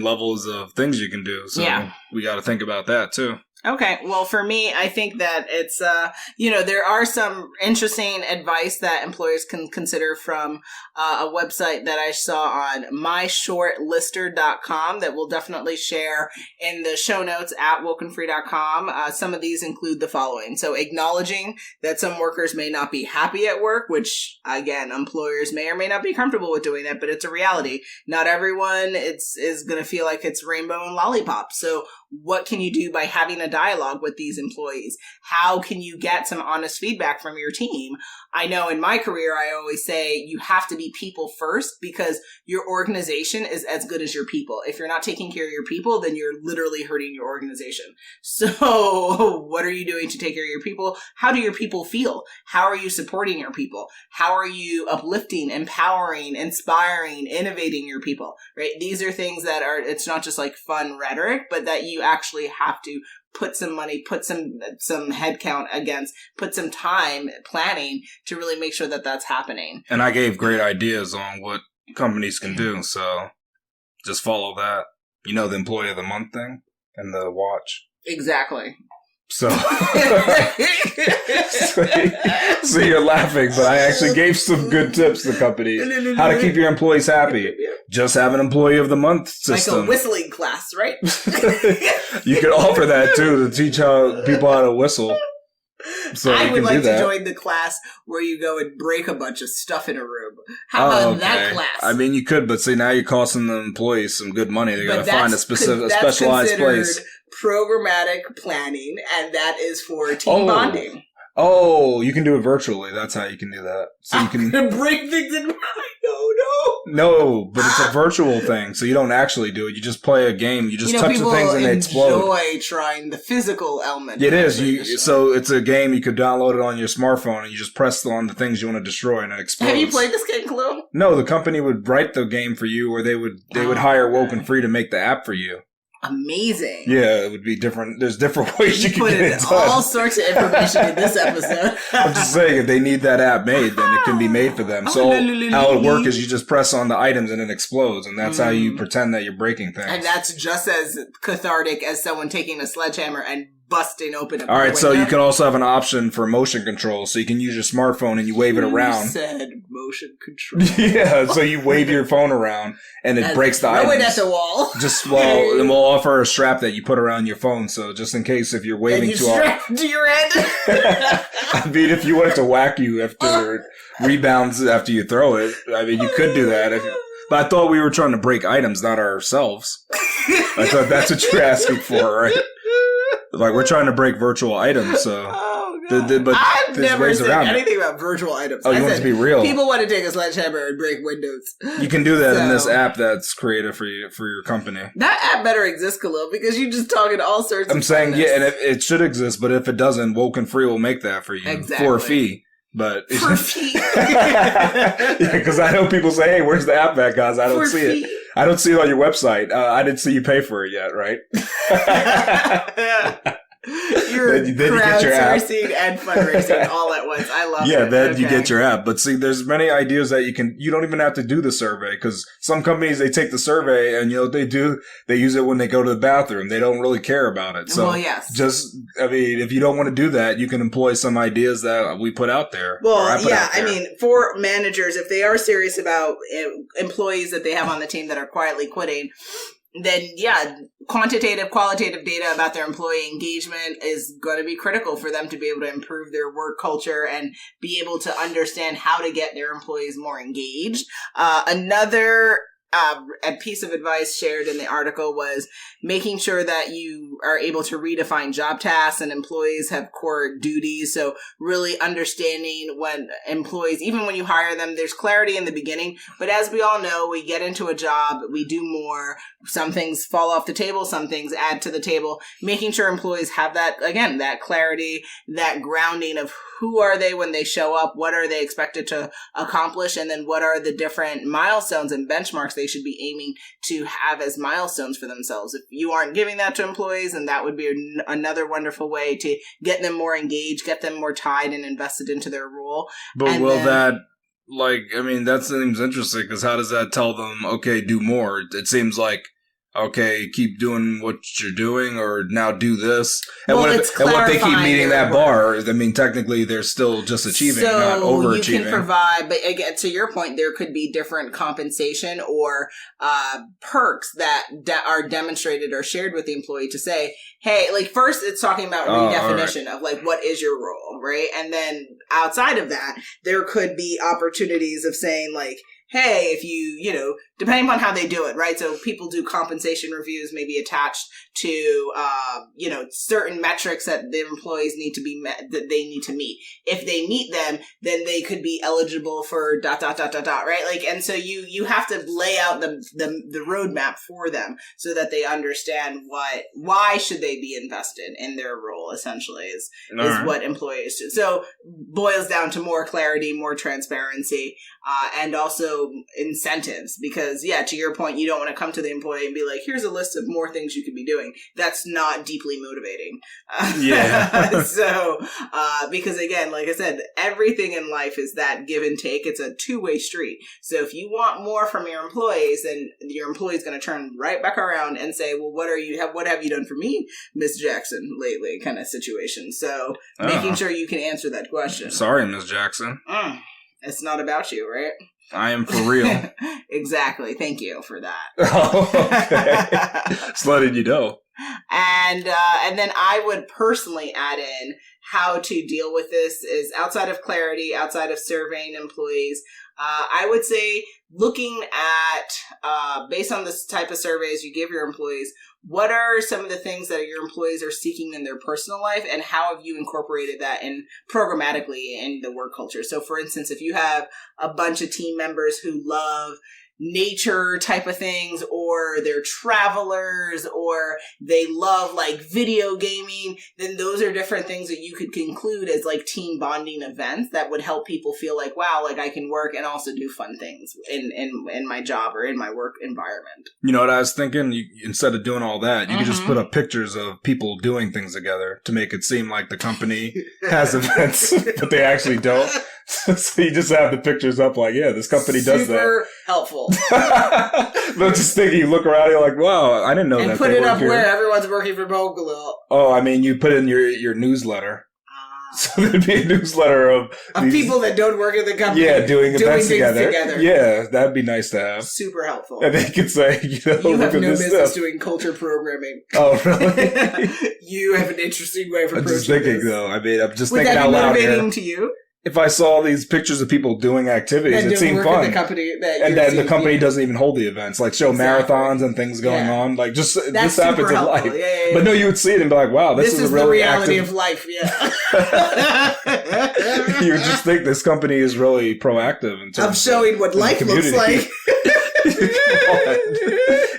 levels of things you can do. So we got to think about that too. Okay, well, for me, I think that it's, there are some interesting advice that employers can consider from a website that I saw on myshortlister.com that we'll definitely share in the show notes at WokeNFree.com. Some of these include the following. So, acknowledging that some workers may not be happy at work, which, again, employers may or may not be comfortable with doing that, but it's a reality. Not everyone is going to feel like it's rainbow and lollipop. So, what can you do by having a dialogue with these employees? How can you get some honest feedback from your team? I know in my career, I always say you have to be people first, because your organization is as good as your people. If you're not taking care of your people, then you're literally hurting your organization. So what are you doing to take care of your people? How do your people feel? How are you supporting your people? How are you uplifting, empowering, inspiring, innovating your people, right? These are things that it's not just like fun rhetoric, but that you actually have to put some money, put some head count against, put some time planning to really make sure that that's happening. And I gave great ideas on what companies can do. So just follow that. The employee of the month thing and the watch. Exactly. So you're laughing, but I actually gave some good tips to companies. How to keep your employees happy. Just have an employee of the month system. Like a whistling class, right? You could offer that too, to teach people how to whistle. So I would like to join the class where you go and break a bunch of stuff in a room. How about that class? I mean, you could, but see, now you're costing the employees some good money. They got to find a specialized place. Programmatic planning, and that is for team bonding. Oh, you can do it virtually. That's how you can do that. So you can break things in. No, but it's a virtual thing, so you don't actually do it. You just play a game. You just touch the things and they explode. Enjoy trying the physical element. It is. So it's a game you could download it on your smartphone, and you just press on the things you want to destroy, and it explodes. Have you played this game, Clue? No, the company would write the game for you, or they would hire WokeNFree to make the app for you. Amazing. Yeah, it would be different. There's different ways you can put get it done. All sorts of information in this episode. I'm just saying, if they need that app made, then it can be made for them. So how it works is you just press on the items and it explodes, and that's how you pretend that you're breaking things. And that's just as cathartic as someone taking a sledgehammer and busting open a All right, window. so you can also have an option for motion control, so you can use your smartphone and you wave it around. You said motion control. Yeah, so you wave your phone around and it breaks the items. Throw it at the wall. And we'll offer a strap that you put around your phone, so just in case if you're waving too hard. To your head. I mean, if you wanted to whack you after rebounds after you throw it, I mean, you could do that. But I thought we were trying to break items, not ourselves. I thought that's what you're asking for, right? Like, we're trying to break virtual items, so. But I've never said anything about virtual items. Oh, you want it to be real? People want to take a sledgehammer and break windows. You can do that in this app that's created for your company. That app better exist, Khalil, because you're just talking all sorts I'm saying, yeah, and it should exist, but if it doesn't, WokeNFree will make that for you for a fee. But for a fee. Yeah, because I know people say, "Hey, where's the app at, guys?" I don't see it. I don't see it on your website. I didn't see you pay for it yet, right? You're crowdsourcing and fundraising all at once. I love it. Yeah, then you get your app. But see, there's many ideas that you don't even have to do the survey, because some companies, they take the survey and, you know, they use it when they go to the bathroom. They don't really care about it. So yes. If you don't want to do that, you can employ some ideas that we put out there. Well, yeah, I mean, for managers, if they are serious about employees that they have on the team that are quietly quitting, then yeah, qualitative data about their employee engagement is going to be critical for them to be able to improve their work culture and be able to understand how to get their employees more engaged. Another a piece of advice shared in the article was making sure that you are able to redefine job tasks and employees have core duties. So really understanding when employees, even when you hire them, there's clarity in the beginning. But as we all know, we get into a job, we do more. Some things fall off the table, some things add to the table. Making sure employees have that, again, that clarity, that grounding of who are they when they show up? What are they expected to accomplish? And then what are the different milestones and benchmarks they should be aiming to have as milestones for themselves? If you aren't giving that to employees, then that would be another wonderful way to get them more engaged, get them more tied and invested into their role. But that seems interesting, because how does that tell them, okay, do more? It seems like, okay, keep doing what you're doing, or now do this. And, what they keep meeting that bar, I mean, technically they're still just achieving, not overachieving. You can provide, but again, to your point, there could be different compensation or perks that are demonstrated or shared with the employee to say, hey, like first it's talking about redefinition of like, what is your role, right? And then outside of that, there could be opportunities of saying like, hey, if you depending on how they do it, right? So people do compensation reviews, maybe attached to, certain metrics that the employees need to be met, that they need to meet. If they meet them, then they could be eligible for ... right? Like, and so you have to lay out the roadmap for them so that they understand why should they be invested in their role, essentially, is what employees do. So boils down to more clarity, more transparency, and also incentives, because to your point, you don't want to come to the employee and be like, here's a list of more things you could be doing. That's not deeply motivating. So, because again, like I said, everything in life is that give and take. It's a two-way street. So if you want more from your employees, then your employee's going to turn right back around and say, well, what have you done for me, Miss Jackson, lately, kind of situation. So making sure you can answer that question. Sorry, Miss Jackson. It's not about you, right? I am for real. Exactly. Thank you for that. Okay. Just letting you know. And then I would personally add in how to deal with this is outside of clarity, outside of surveying employees. I would say looking at, based on this type of surveys you give your employees, what are some of the things that your employees are seeking in their personal life, and how have you incorporated that in programmatically in the work culture? So for instance, if you have a bunch of team members who love nature type of things, or they're travelers, or they love like video gaming, then those are different things that you could conclude as like team bonding events that would help people feel like, wow, like I can work and also do fun things in my job or in my work environment. You know what I was thinking? Instead of doing all that, you could just put up pictures of people doing things together to make it seem like the company has events, but they actually don't. So you just have the pictures up like, yeah, this company does that. helpful. But just thinking, you look around, you're like, wow, I didn't know that. And put it up where everyone's working from home a little. Oh, I mean, you put in your newsletter. So there'd be a newsletter of people that don't work at the company. Yeah, doing events together. Yeah, that'd be nice to have. Super helpful. And they could say, you have no business doing culture programming. Oh, really? You have an interesting way of approaching I'm just thinking, this. though. I mean, I'm just Would thinking out loud here. Would that be motivating to you? If I saw these pictures of people doing activities, it seemed fun. The company and then the company doesn't even hold the events, like show marathons and things going on. Like just this happens in life. Yeah. But no, you would see it and be like, wow, this is a really the reality of life. Yeah. You would just think this company is really proactive in terms of showing what life looks like.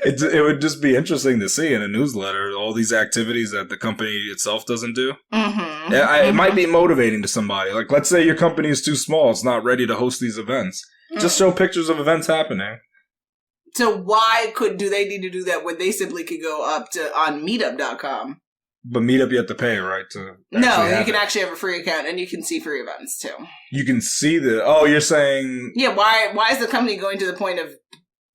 It would just be interesting to see in a newsletter all these activities that the company itself doesn't do. Mm-hmm. It might be motivating to somebody. Like, let's say your company is too small; it's not ready to host these events. Just show pictures of events happening. So why do they need to do that when they simply could go up to on Meetup.com? But Meetup, you have to pay, right? You can actually have a free account, and you can see free events too. You can see you're saying... Yeah, why is the company going to the point of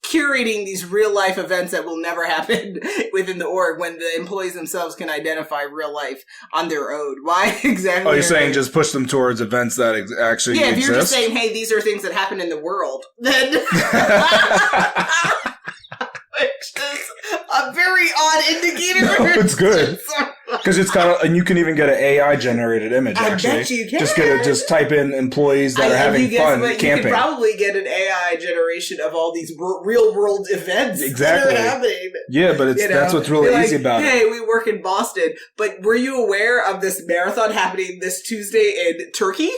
curating these real-life events that will never happen within the org when the employees themselves can identify real life on their own? Why exactly? Oh, you're saying just push them towards events that actually exist? Yeah, if you're just saying, hey, these are things that happen in the world, then... Which is a very odd indicator. No, it's good. Because it's kind of, and you can even get an AI generated image. I actually, bet you can. Just type in employees that are having fun camping. You could probably get an AI generation of all these real world events that are happening. Yeah, but that's what's really easy about it. Hey, we work in Boston, but were you aware of this marathon happening this Tuesday in Turkey?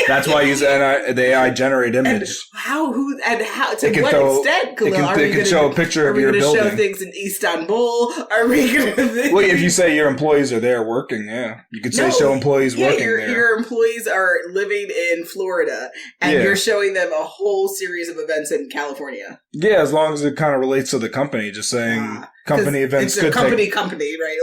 That's why I use the AI generated image. How? To what extent? It can show a picture of your building. Are we going to show things in Istanbul? Are we going to? Well, if you say your employees are there working, you could say show employees working there. Your employees are living in Florida, and you're showing them a whole series of events in California. Yeah, as long as it kind of relates to the company, just saying company events. It's a company, right?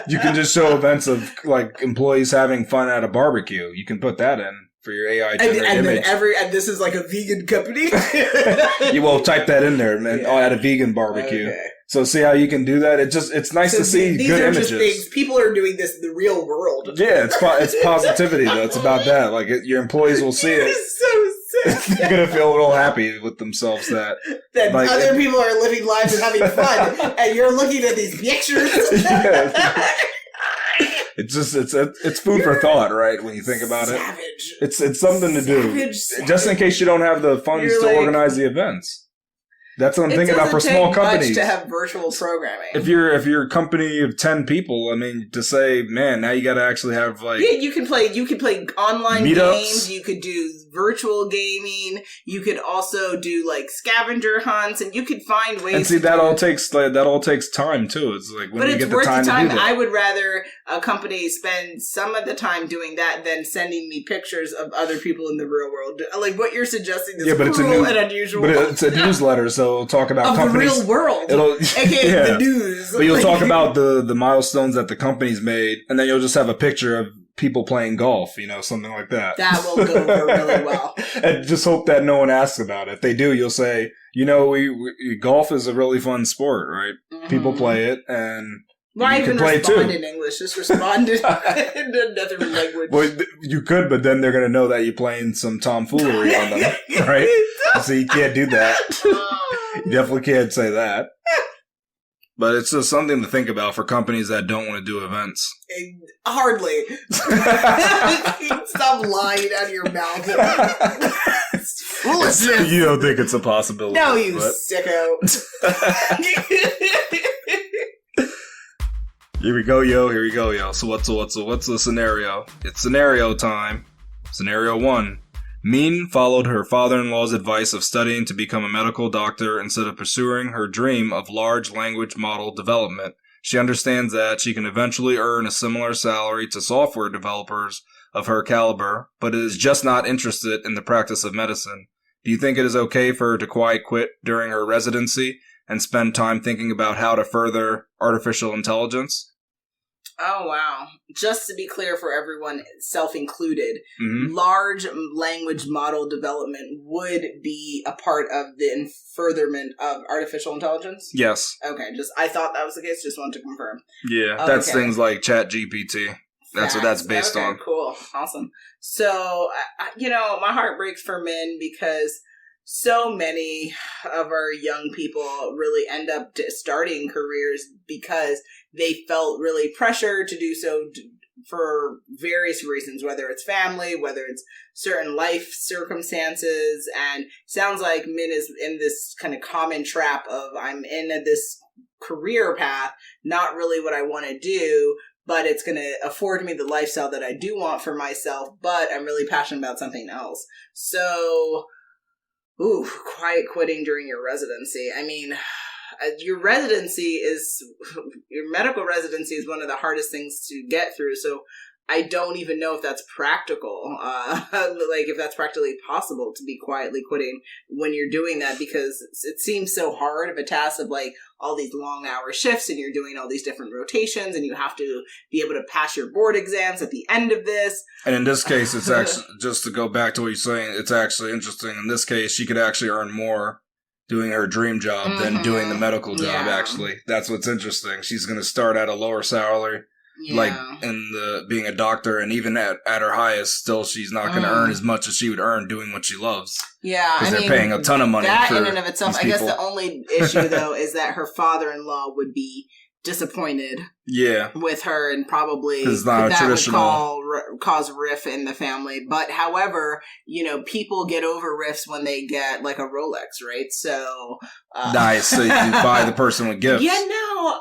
You can just show events of like employees having fun at a barbecue. You can put that in for your AI generated image. And this is like a vegan company. You will type that in there, man. Yeah. At a vegan barbecue. Okay. So see how you can do that? It's nice to see good images. Just things. People are doing this in the real world. Yeah, it's positivity though. It's about that. Like your employees will see it. It's so sick. They're gonna feel real happy with themselves that like, other people are living lives and having fun, and you're looking at these pictures. It's food for thought, right? When you think about it, it's something to do, just in case you don't have the funds to organize the events. That's what I'm thinking about for small companies. Much to have virtual programming. If you're a company of 10 people, I mean, to say, man, now you got to actually have like you can play online meetups. Games. You could do virtual gaming. You could also do like scavenger hunts, and you could find ways. And see, that all takes time too. It's like when you get the time to do that. I would rather a company spend some of the time doing that than sending me pictures of other people in the real world. Like what you're suggesting is cruel and unusual. But it's a newsletter, so it'll talk about of companies. The real world. AKA the news. But you'll talk about the milestones that the company's made, and then you'll just have a picture of people playing golf, something like that. That will go over really well. And just hope that no one asks about it. If they do, you'll say, we golf is a really fun sport, right? Mm-hmm. People play it, and why even respond in English? Just respond in another language. Well, you could, but then they're going to know that you're playing some tomfoolery on them, right? So you can't do that. You definitely can't say that. But it's just something to think about for companies that don't want to do events. Hardly. Stop lying out of your mouth. It's foolishness. You don't think it's a possibility. No, you sicko. Here we go, yo. So what's the scenario? It's scenario time. Scenario 1. Min followed her father-in-law's advice of studying to become a medical doctor instead of pursuing her dream of large language model development. She understands that she can eventually earn a similar salary to software developers of her caliber, but is just not interested in the practice of medicine. Do you think it is okay for her to quiet quit during her residency and spend time thinking about how to further artificial intelligence? Oh, wow. Just to be clear for everyone, self-included, large language model development would be a part of the furtherment of artificial intelligence? Yes. Okay, I thought that was the case, just wanted to confirm. Yeah, that's things like ChatGPT. That's what that's based on. Cool. Awesome. So, my heart breaks for Min because so many of our young people really end up starting careers because they felt really pressured to do so for various reasons, whether it's family, whether it's certain life circumstances. And sounds like Min is in this kind of common trap of I'm in this career path, not really what I want to do, but it's going to afford me the lifestyle that I do want for myself, but I'm really passionate about something else. So, quiet quitting during your residency. I mean, your medical residency is one of the hardest things to get through. So I don't even know if that's practical, like if that's practically possible to be quietly quitting when you're doing that, because it seems so hard of a task of like all these long hour shifts and you're doing all these different rotations and you have to be able to pass your board exams at the end of this. And in this case, it's actually, just to go back to what you're saying, it's actually interesting. In this case, she could actually earn more doing her dream job than doing the medical job, actually. That's what's interesting. She's going to start at a lower salary. Yeah. Like in being a doctor, and even at her highest, still she's not going to earn as much as she would earn doing what she loves. Yeah, because they're paying a ton of money. That for in and of itself, I guess the only issue though is that her father-in-law would be disappointed. Yeah, with her, and probably would cause riff in the family. But however, people get over riffs when they get like a Rolex, right? So nice. So you buy the person with gifts. Yeah, no,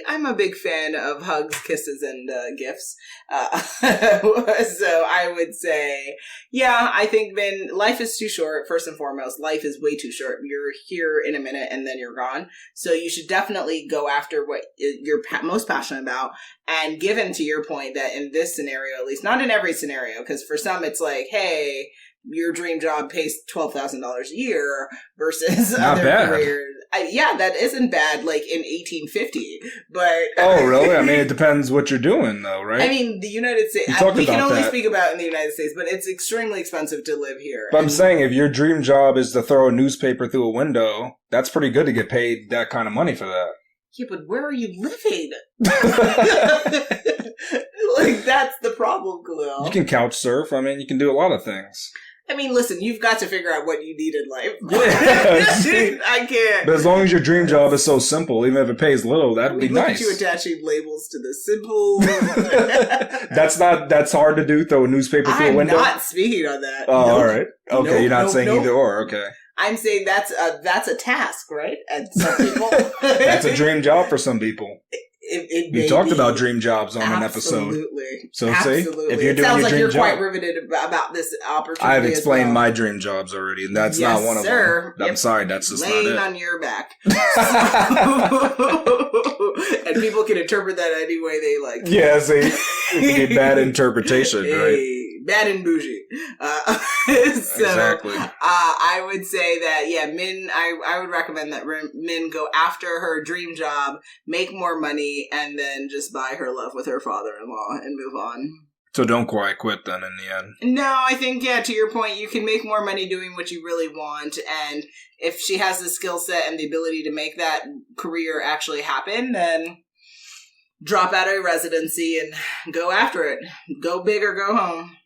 I'm a big fan of hugs, kisses, and gifts. So I would say, yeah, I think life is too short. First and foremost, life is way too short. You're here in a minute and then you're gone. So you should definitely go after what you're most passionate about. And given to your point that in this scenario, at least not in every scenario, because for some it's like, hey, your dream job pays $12,000 a year versus not other bad. careers. Yeah, that isn't bad, like in 1850. But oh, really? I mean, it depends what you're doing, though, right? I mean, the United States. We can only speak about in the United States, but it's extremely expensive to live here. But I'm saying, if your dream job is to throw a newspaper through a window, that's pretty good to get paid that kind of money for that. Yeah, but where are you living? Like, that's the problem, Khalil. You can couch surf. I mean, you can do a lot of things. I mean, listen, you've got to figure out what you need in life. Yeah. I can't. But as long as your dream job is so simple, even if it pays little, that'd be nice. Look at you attaching labels to the simple. That's hard to do, throw a newspaper through a window? I'm not speaking on that. Oh, all right. Okay, you're not saying either or, okay. I'm saying that's a task, right? And some people. That's a dream job for some people. We talked about dream jobs on an episode. Absolutely. So see, if you're doing sounds your like dream you're job, quite riveted about this opportunity. I've explained my dream jobs already, and that's not one of them. I'm sorry, that's just laying not it. On your back. And people can interpret that any way they like. Yeah, see, it can be bad interpretation, right? Bad and bougie. Exactly. I would say that, yeah, Min, I would recommend that Min go after her dream job, make more money, and then just buy her love with her father-in-law and move on. So don't quite quit then in the end. No, I think, yeah, to your point, you can make more money doing what you really want. And if she has the skill set and the ability to make that career actually happen, then drop out of residency and go after it. Go big or go home.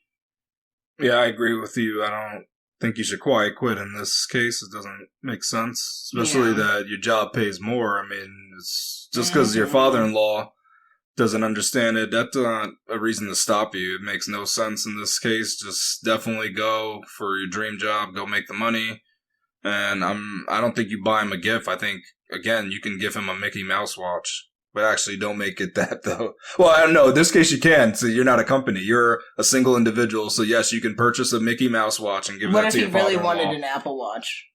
Yeah, I agree with you. I don't think you should quiet quit in this case. It doesn't make sense, especially that your job pays more. I mean, it's just because your father-in-law doesn't understand it, that's not a reason to stop you. It makes no sense in this case. Just definitely go for your dream job. Go make the money. And I don't think you buy him a gift. I think, again, you can give him a Mickey Mouse watch. But actually, don't make it that, though. Well, I don't know. In this case, you can. So you're not a company. You're a single individual. So, yes, you can purchase a Mickey Mouse watch and give that to your father-in-law. What if he really wanted an Apple Watch?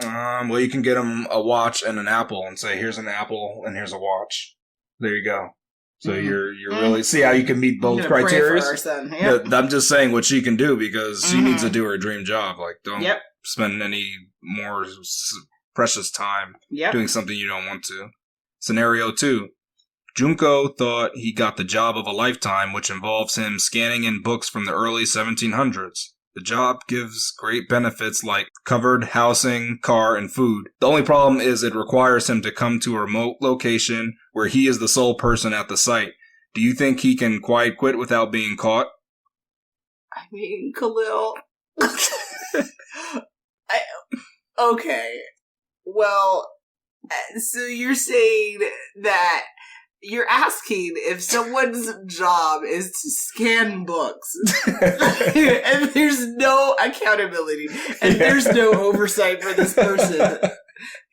Well, you can get him a watch and an apple and say, here's an apple and here's a watch. There you go. So you're really... See how you can meet both criteria? Yep. I'm just saying what she can do because she needs to do her dream job. Like, don't spend any more precious time doing something you don't want to. Scenario 2, Junko thought he got the job of a lifetime, which involves him scanning in books from the early 1700s. The job gives great benefits like covered housing, car, and food. The only problem is it requires him to come to a remote location where he is the sole person at the site. Do you think he can quiet quit without being caught? I mean, Khalil. Okay. Well, so you're saying that you're asking if someone's job is to scan books and there's no accountability and there's no oversight for this person.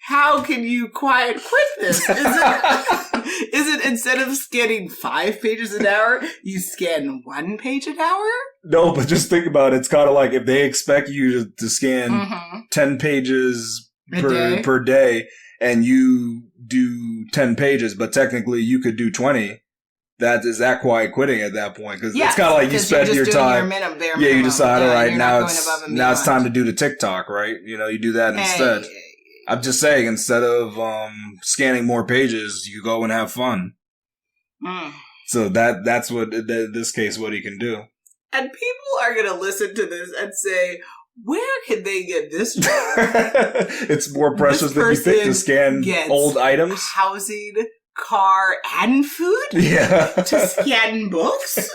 How can you quiet quit this? Is it instead of scanning 5 pages an hour, you scan 1 page an hour? No, but just think about it. It's kind of like if they expect you to scan 10 pages per day and you do 10 pages, but technically you could do 20. Is that quiet quitting at that point? Because it's kind of like you spend your time. You decide, all right, now it's time to do the TikTok, right? You do that instead. I'm just saying, instead of scanning more pages, you go and have fun. So that's what, in this case, what he can do. And people are going to listen to this and say, where can they get this job? It's more precious than you think to scan old items. Housing, car, and food? Yeah. To scan books?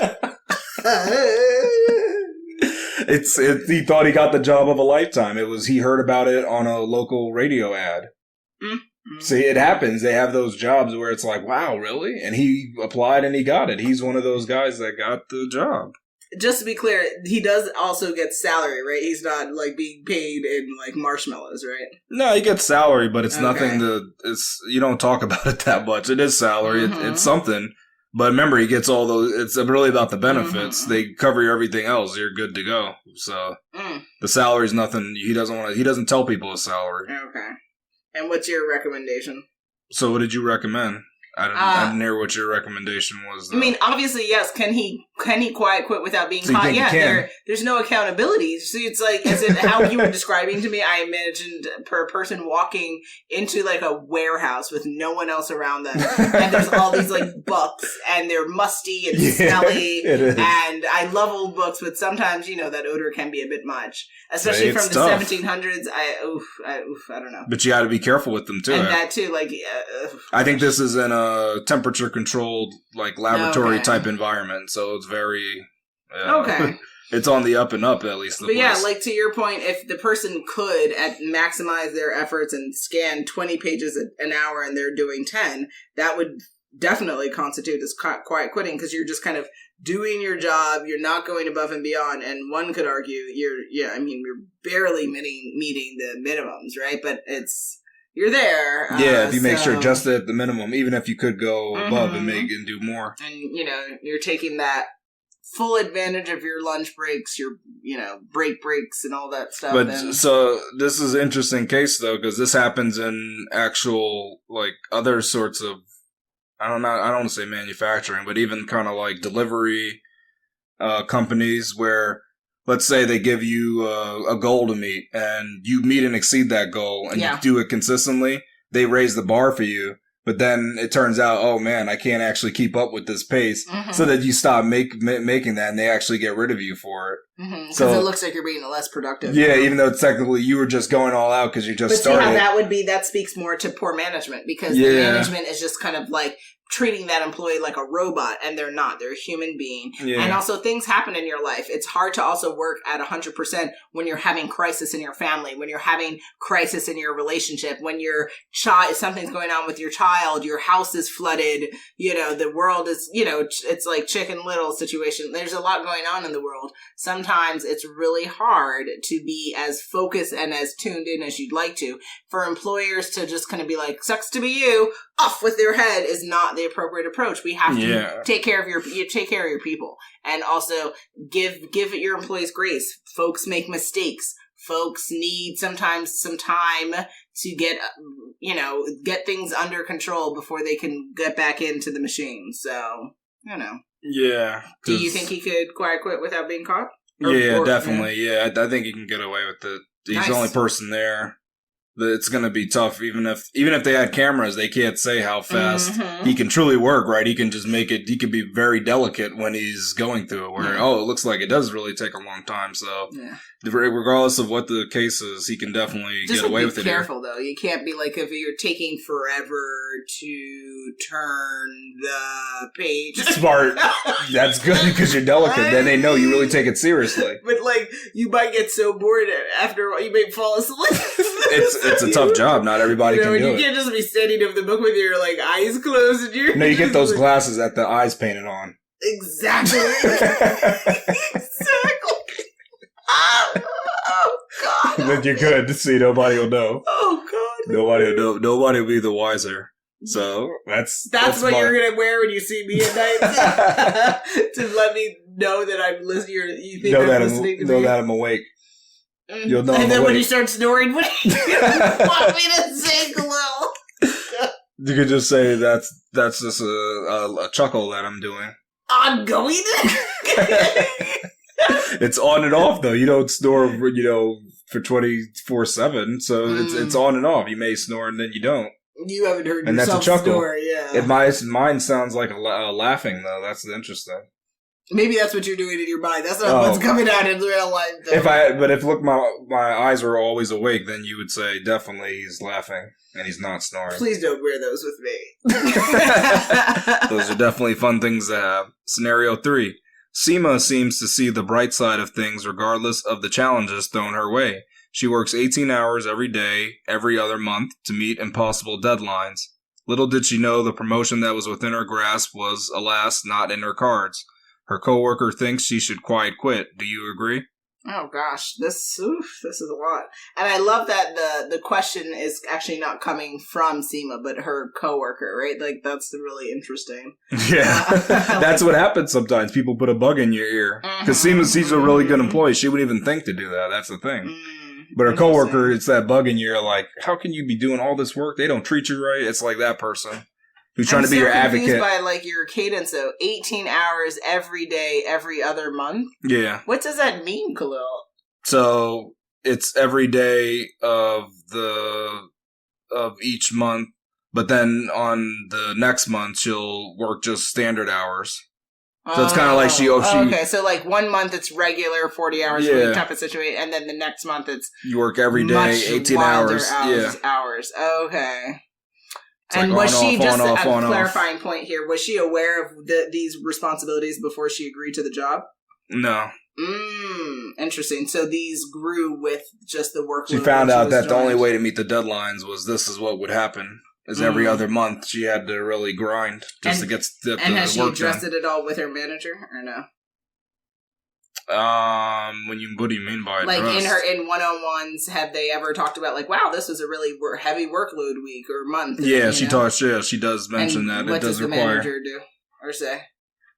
He thought he got the job of a lifetime. He heard about it on a local radio ad. Mm-hmm. See, it happens. They have those jobs where it's like, wow, really? And he applied and he got it. He's one of those guys that got the job. Just to be clear, he does also get salary, right? He's not like being paid in like marshmallows, right? No, he gets salary, but it's nothing you don't talk about it that much. It is salary. It's something. But remember, he gets all those, it's really about the benefits. They cover everything else. You're good to go. So the salary is nothing. He doesn't tell people his salary. Okay. And what's your recommendation? So what did you recommend? I didn't hear what your recommendation was, though. I mean, obviously, yes. Can he quiet quit without being caught? Yeah, there's no accountability. So it's like, as in how you were describing to me, I imagined per person walking into like a warehouse with no one else around them, and there's all these like books, and they're musty and smelly. It is. And I love old books, but sometimes that odor can be a bit much, especially from the tough. 1700s. I don't know. But you got to be careful with them too. And that too, like. I think this is in a temperature controlled like laboratory type environment, so it's very it's on the up and up, at least. But yeah, like to your point, if the person could maximize their efforts and scan 20 pages an hour and they're doing 10, that would definitely constitute as quiet quitting, because you're just kind of doing your job, you're not going above and beyond, and one could argue you're barely meeting the minimums, right? But you're there. Yeah, if you make sure just at the minimum, even if you could go above and do more. And, you're taking that full advantage of your lunch breaks, your, breaks and all that stuff. But so this is an interesting case, though, because this happens in actual, like, other sorts of, I don't want to say manufacturing, but even kind of like delivery companies where, let's say they give you a goal to meet and you meet and exceed that goal and you do it consistently. They raise the bar for you, but then it turns out, oh man, I can't actually keep up with this pace. So that you stop making that and they actually get rid of you for it. Because it looks like you're being less productive. Yeah, even though technically you were just going all out because you just started. See how that speaks more to poor management, because the management is just kind of like treating that employee like a robot, and they're not. They're a human being. Yeah. And also, things happen in your life. It's hard to also work at 100% when you're having crisis in your family, when you're having crisis in your relationship, when something's going on with your child, your house is flooded, the world is, it's like Chicken Little situation. There's a lot going on in the world. Sometimes it's really hard to be as focused and as tuned in as you'd like to. For employers to just kind of be like, sucks to be you, off with their head, is not the appropriate approach. We have to take care of your people, and also give your employees grace. Folks make mistakes. Folks need sometimes some time to get things under control before they can get back into the machine. So, Yeah. Do you think he could quiet quit without being caught? Definitely. Yeah, I think he can get away with it. He's the only person there. it's going to be tough. Even if they had cameras, they can't say how fast he can truly work, right? He can just make it, he can be very delicate when he's going through it, where, it looks like it does really take a long time. So regardless of what the case is, he can definitely get away with it. Just be careful, though. You can't be like, if you're taking forever to turn the page. Smart. That's good because you're delicate. Then they know you really take it seriously. But, like, you might get so bored after a while, you may fall asleep. It's a tough job. Not everybody can do it. You can't just be standing over the book with your, like, eyes closed. And you're you get those glasses that the eyes painted on. Exactly. Exactly. Oh, God. Then you're good. See, nobody will know. Oh, God. Nobody will know. Nobody will be the wiser. So that's what you're gonna wear when you see me at night to let me know that I'm listening. You think I'm listening to me? Know that I'm awake. You'll know. And then when you start snoring, what do you want me to say, Khalil? You could just say that's just a chuckle that I'm doing. Ongoing. It's on and off though. You don't snore, for 24/7. So it's on and off. You may snore and then you don't. You haven't heard and yourself that's a chuckle. snore, yeah. Mine sounds like a laughing though. That's interesting. Maybe that's what you're doing in your mind. That's not what's coming out in real life. Though. If my eyes were always awake, then you would say definitely he's laughing and he's not snoring. Please don't wear those with me. Those are definitely fun things to have. Scenario 3. Seema seems to see the bright side of things regardless of the challenges thrown her way. She works 18 hours every day, every other month, to meet impossible deadlines. Little did she know the promotion that was within her grasp was, alas, not in her cards. Her coworker thinks she should quiet quit. Do you agree? Oh gosh, this is a lot. And I love that the question is actually not coming from Seema, but her coworker, right? Like, that's really interesting. Yeah, that's what happens sometimes. People put a bug in your ear. Because Seema's a really good employee. She wouldn't even think to do that. That's the thing. But her coworker, it's that bug in your ear, like, how can you be doing all this work? They don't treat you right. It's like that person who's trying to be your advocate. I'm confused by, like, your cadence, though. 18 hours every day, every other month? Yeah. What does that mean, Khalil? So, it's every day of each month, but then on the next month, she'll work just standard hours. So it's kind of like she okay, so like 1 month it's regular 40 hours a week type of situation, and then the next month it's you work every day 18 hours. Hours. Okay. It's and like was she just a clarifying point here? Was she aware of these responsibilities before she agreed to the job? No. Interesting. So these grew with just the workload. She found out that the only way to meet the deadlines was this is what would happen. Is every other month she had to really grind just to get the work done. And has she addressed it at all with her manager or no? What do you mean by like in one-on-ones? Have they ever talked about like, wow, this was a really heavy workload week or month? Yeah, she does mention that it does require. What does the manager do or say?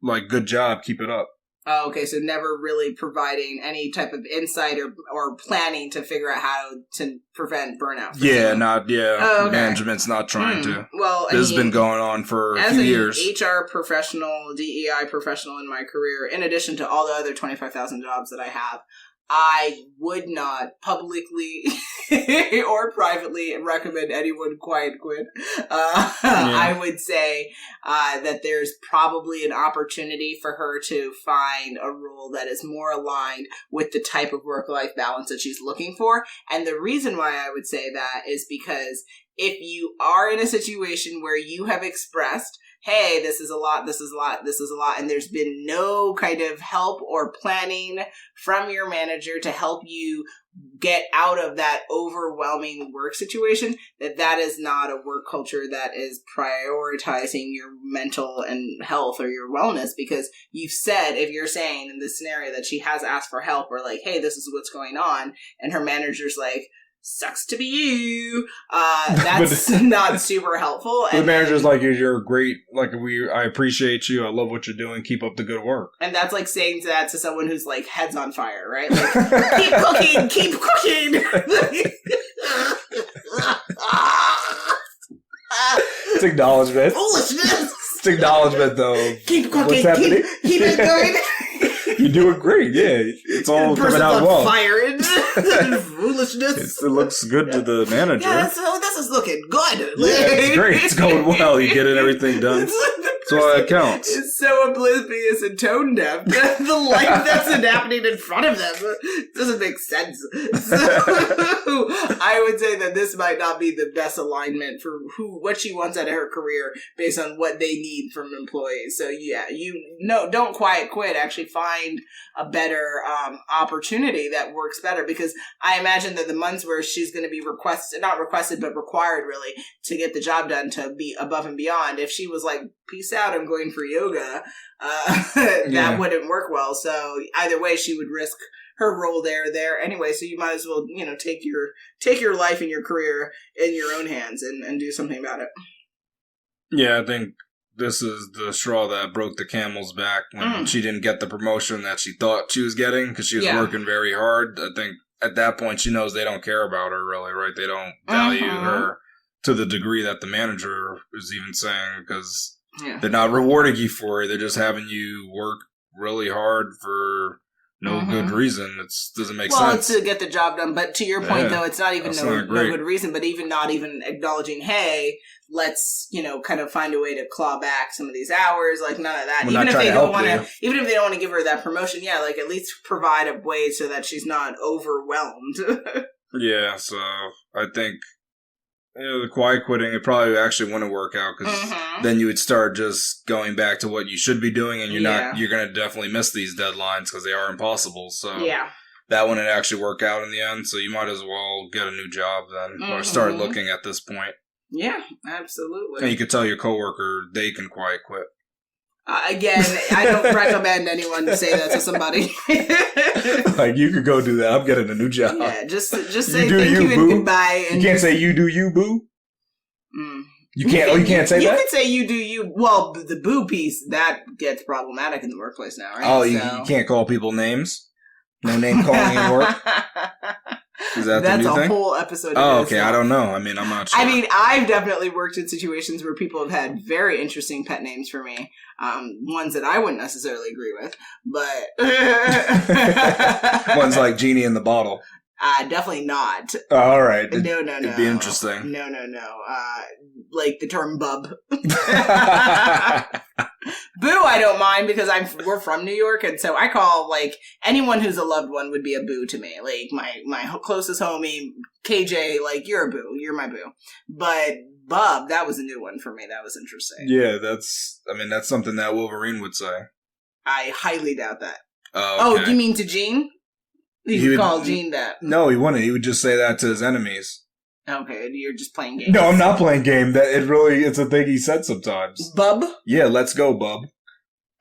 Like, good job, keep it up. Oh, okay, so never really providing any type of insight or planning to figure out how to prevent burnout. Management's not trying to. Well, this has been going on for a few years. As an HR professional, DEI professional in my career, in addition to all the other 25,000 jobs that I have, I would not publicly or privately recommend anyone quiet quit. I would say that there's probably an opportunity for her to find a role that is more aligned with the type of work-life balance that she's looking for. And the reason why I would say that is because if you are in a situation where you have expressed, hey, this is a lot, and there's been no kind of help or planning from your manager to help you get out of that overwhelming work situation, that is not a work culture that is prioritizing your mental and health or your wellness, because you've said, if you're saying in this scenario that she has asked for help or like, hey, this is what's going on, and her manager's like, sucks to be you. That's not super helpful. The manager's like, you're great. Like, I appreciate you. I love what you're doing. Keep up the good work. And that's like saying that to someone who's like head's on fire, right? Like, keep cooking. It's acknowledgement. Foolishness. It's acknowledgement, though. Keep cooking. Keep it going. You're doing great. Yeah, it's all coming out well. Fire. Foolishness. It looks good to the manager. Yeah, so this is looking good. Yeah, it's great. It's going well. You get everything done. That's why it counts. It's so oblivious and tone deaf. The life that's happening in front of them doesn't make sense. So I would say that this might not be the best alignment for what she wants out of her career based on what they need from employees. So yeah, don't quiet quit. Actually find a better opportunity that works better, because I imagine that the months where she's going to be not requested, but required really to get the job done, to be above and beyond. If she was like, peace out, I'm going for yoga, that wouldn't work well. So either way, she would risk her role there anyway. So you might as well, take your life and your career in your own hands and do something about it. Yeah, I think this is the straw that broke the camel's back when she didn't get the promotion that she thought she was getting, because she was working very hard. I think at that point she knows they don't care about her really, right? They don't value her to the degree that the manager is even saying, because they're not rewarding you for it. They're just having you work really hard for no good reason. It doesn't make sense. Well, it's to get the job done. But to your point, though, it's not even no good reason, but even not even acknowledging, hey, let's, kind of find a way to claw back some of these hours. Like, none of that. Even if they don't want to give her that promotion, like at least provide a way so that she's not overwhelmed. Yeah, so I think the quiet quitting, it probably actually wouldn't work out, because then you would start just going back to what you should be doing, and you're going to definitely miss these deadlines because they are impossible. So that wouldn't actually work out in the end. So you might as well get a new job then, or start looking at this point. Yeah, absolutely. And you could tell your coworker they can quiet quit. Again, I don't recommend anyone to say that to somebody. Like, you could go do that. I'm getting a new job. Yeah, just say thank you and goodbye. And you can't say you do you, boo? You can't. You can't say that? You can say you do you. Well, the boo piece, that gets problematic in the workplace now, right? Oh, you can't call people names? No name calling in work? Is that the new thing? That's a whole episode. Oh, okay. I don't know. I mean, I'm not sure. I mean, I've definitely worked in situations where people have had very interesting pet names for me. Ones that I wouldn't necessarily agree with, but ones like Genie in the Bottle. Definitely not. Oh, all right. No. It'd be interesting. No. Like the term bub. Boo, I don't mind, because we're from New York, and so I call, like, anyone who's a loved one would be a boo to me. Like, my closest homie, KJ, like, you're a boo. You're my boo. But bub, that was a new one for me. That was interesting. Yeah, that's something that Wolverine would say. I highly doubt that. Oh, okay. You mean to Gene? He would call Gene that. No, he wouldn't. He would just say that to his enemies. Okay, you're just playing games. No, I'm not playing game. It's a thing he said sometimes. Bub? Yeah, let's go, bub.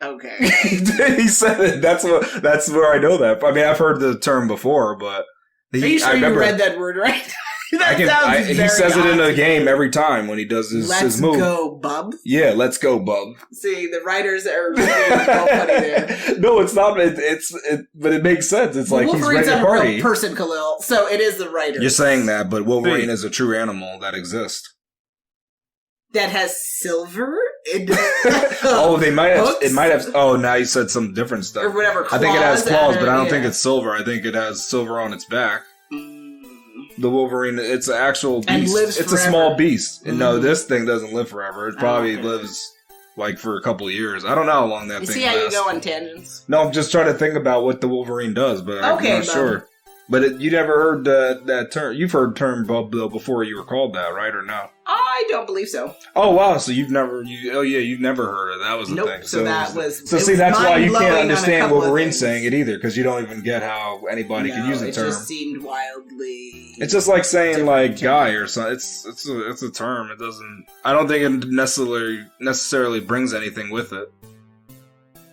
Okay. He said it. That's where I know that. I mean, I've heard the term before, but are you sure you read that word right? He says it in a game every time when he does his move. Let's go, bub? Yeah, let's go, bub. See, the writers are really funny there. No, it's not. But it makes sense. It's like Wolverine's he's ready to party. A real person, Khalil, so it is the writers. You're saying that, but Wolverine is a true animal that exists. That has silver? They might have. Hooks? It might have. Oh, now you said some different stuff. Or whatever. I think it has claws, but I don't think it's silver. I think it has silver on its back. The Wolverine, it's an actual beast. And lives it's forever. A small beast. And no, this thing doesn't live forever. It probably lives like for a couple of years. I don't know how long that thing lasts. You see how you go on tangents? No, I'm just trying to think about what the Wolverine does, but I'm not sure. But you never heard that term. You've heard term bub though before you were called that, right, or no? I don't believe so. Oh wow! So you've never you've never heard of that. Was the thing. So that was. So see, that's why you can't understand Wolverine saying it either, because you don't even get how anybody can use the term. It just seemed wildly. It's just like saying like guy or something. It's a term. It doesn't. I don't think it necessarily brings anything with it.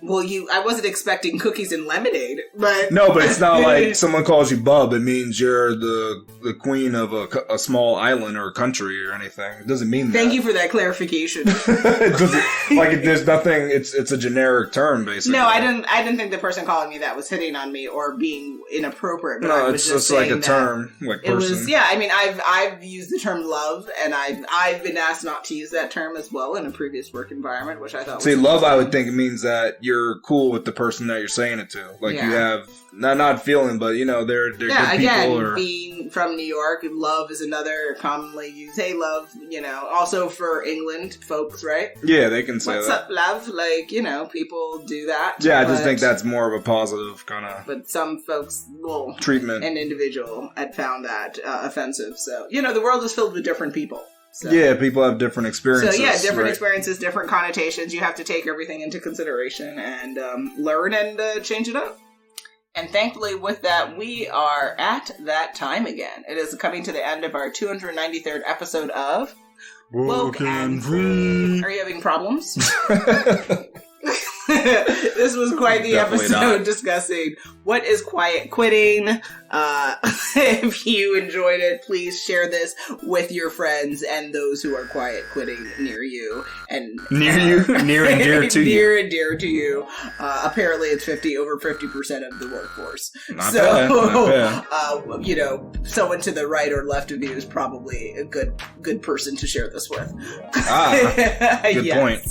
Well, I wasn't expecting cookies and lemonade, but... No, but it's not like someone calls you bub. It means you're the queen of a small island or country or anything. It doesn't mean that. Thank you for that clarification. It doesn't, like, there's nothing, it's a generic term, basically. No, I didn't think the person calling me that was hitting on me or being inappropriate, but no, it's just like a term, like person. It was, yeah, I mean, I've used the term love, and I've been asked not to use that term as well in a previous work environment, which I thought was... See, love, I would think it means that you're cool with the person that you're saying it to. Like you have not feeling, but they're good again, people. Being from New York, love is another commonly used. Hey, love. Also for England folks, right? Yeah, they can say What's that. up, love? Like people do that. Yeah, I just think that's more of a positive kind of. But some folks will treatment. An individual had found that offensive. So the world is filled with different people. So. Yeah, people have different experiences. So different experiences, different connotations. You have to take everything into consideration and learn and change it up. And thankfully, with that, we are at that time again. It is coming to the end of our 293rd episode of WokeNFree. Are you having problems? This was quite the Definitely episode not. Discussing what is quiet quitting. If you enjoyed it, please share this with your friends and those who are quiet quitting near you. And near and dear to you. Near and dear to you. Apparently it's over 50% of the workforce. Not bad. Someone to the right or left of you is probably a good person to share this with. Good point.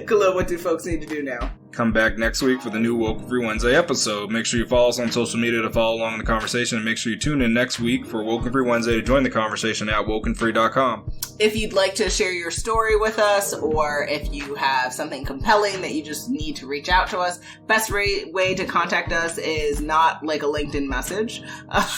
Khalil, what do folks need to do now? Come back next week for the new WokeNFree Wednesday episode. Make sure you follow us on social media to follow along in the conversation, and make sure you tune in next week for WokeNFree Wednesday to join the conversation at WokeNFree.com. If you'd like to share your story with us, or if you have something compelling that you just need to reach out to us, best way to contact us is not like a LinkedIn message,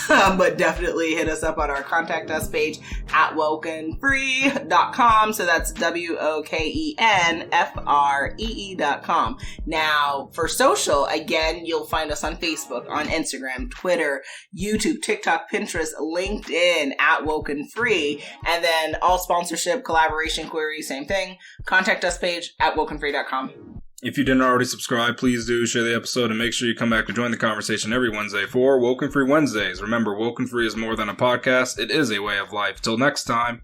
but definitely hit us up on our contact us page at WokeNFree.com. So that's WokenFree.com. Now, for social, again, you'll find us on Facebook, on Instagram, Twitter, YouTube, TikTok, Pinterest, LinkedIn at WokenFree, and then all sponsorship, collaboration queries, same thing. Contact us page at WokenFree.com. If you didn't already subscribe, please do share the episode and make sure you come back to join the conversation every Wednesday for WokenFree Wednesdays. Remember, WokenFree is more than a podcast. It is a way of life. Till next time.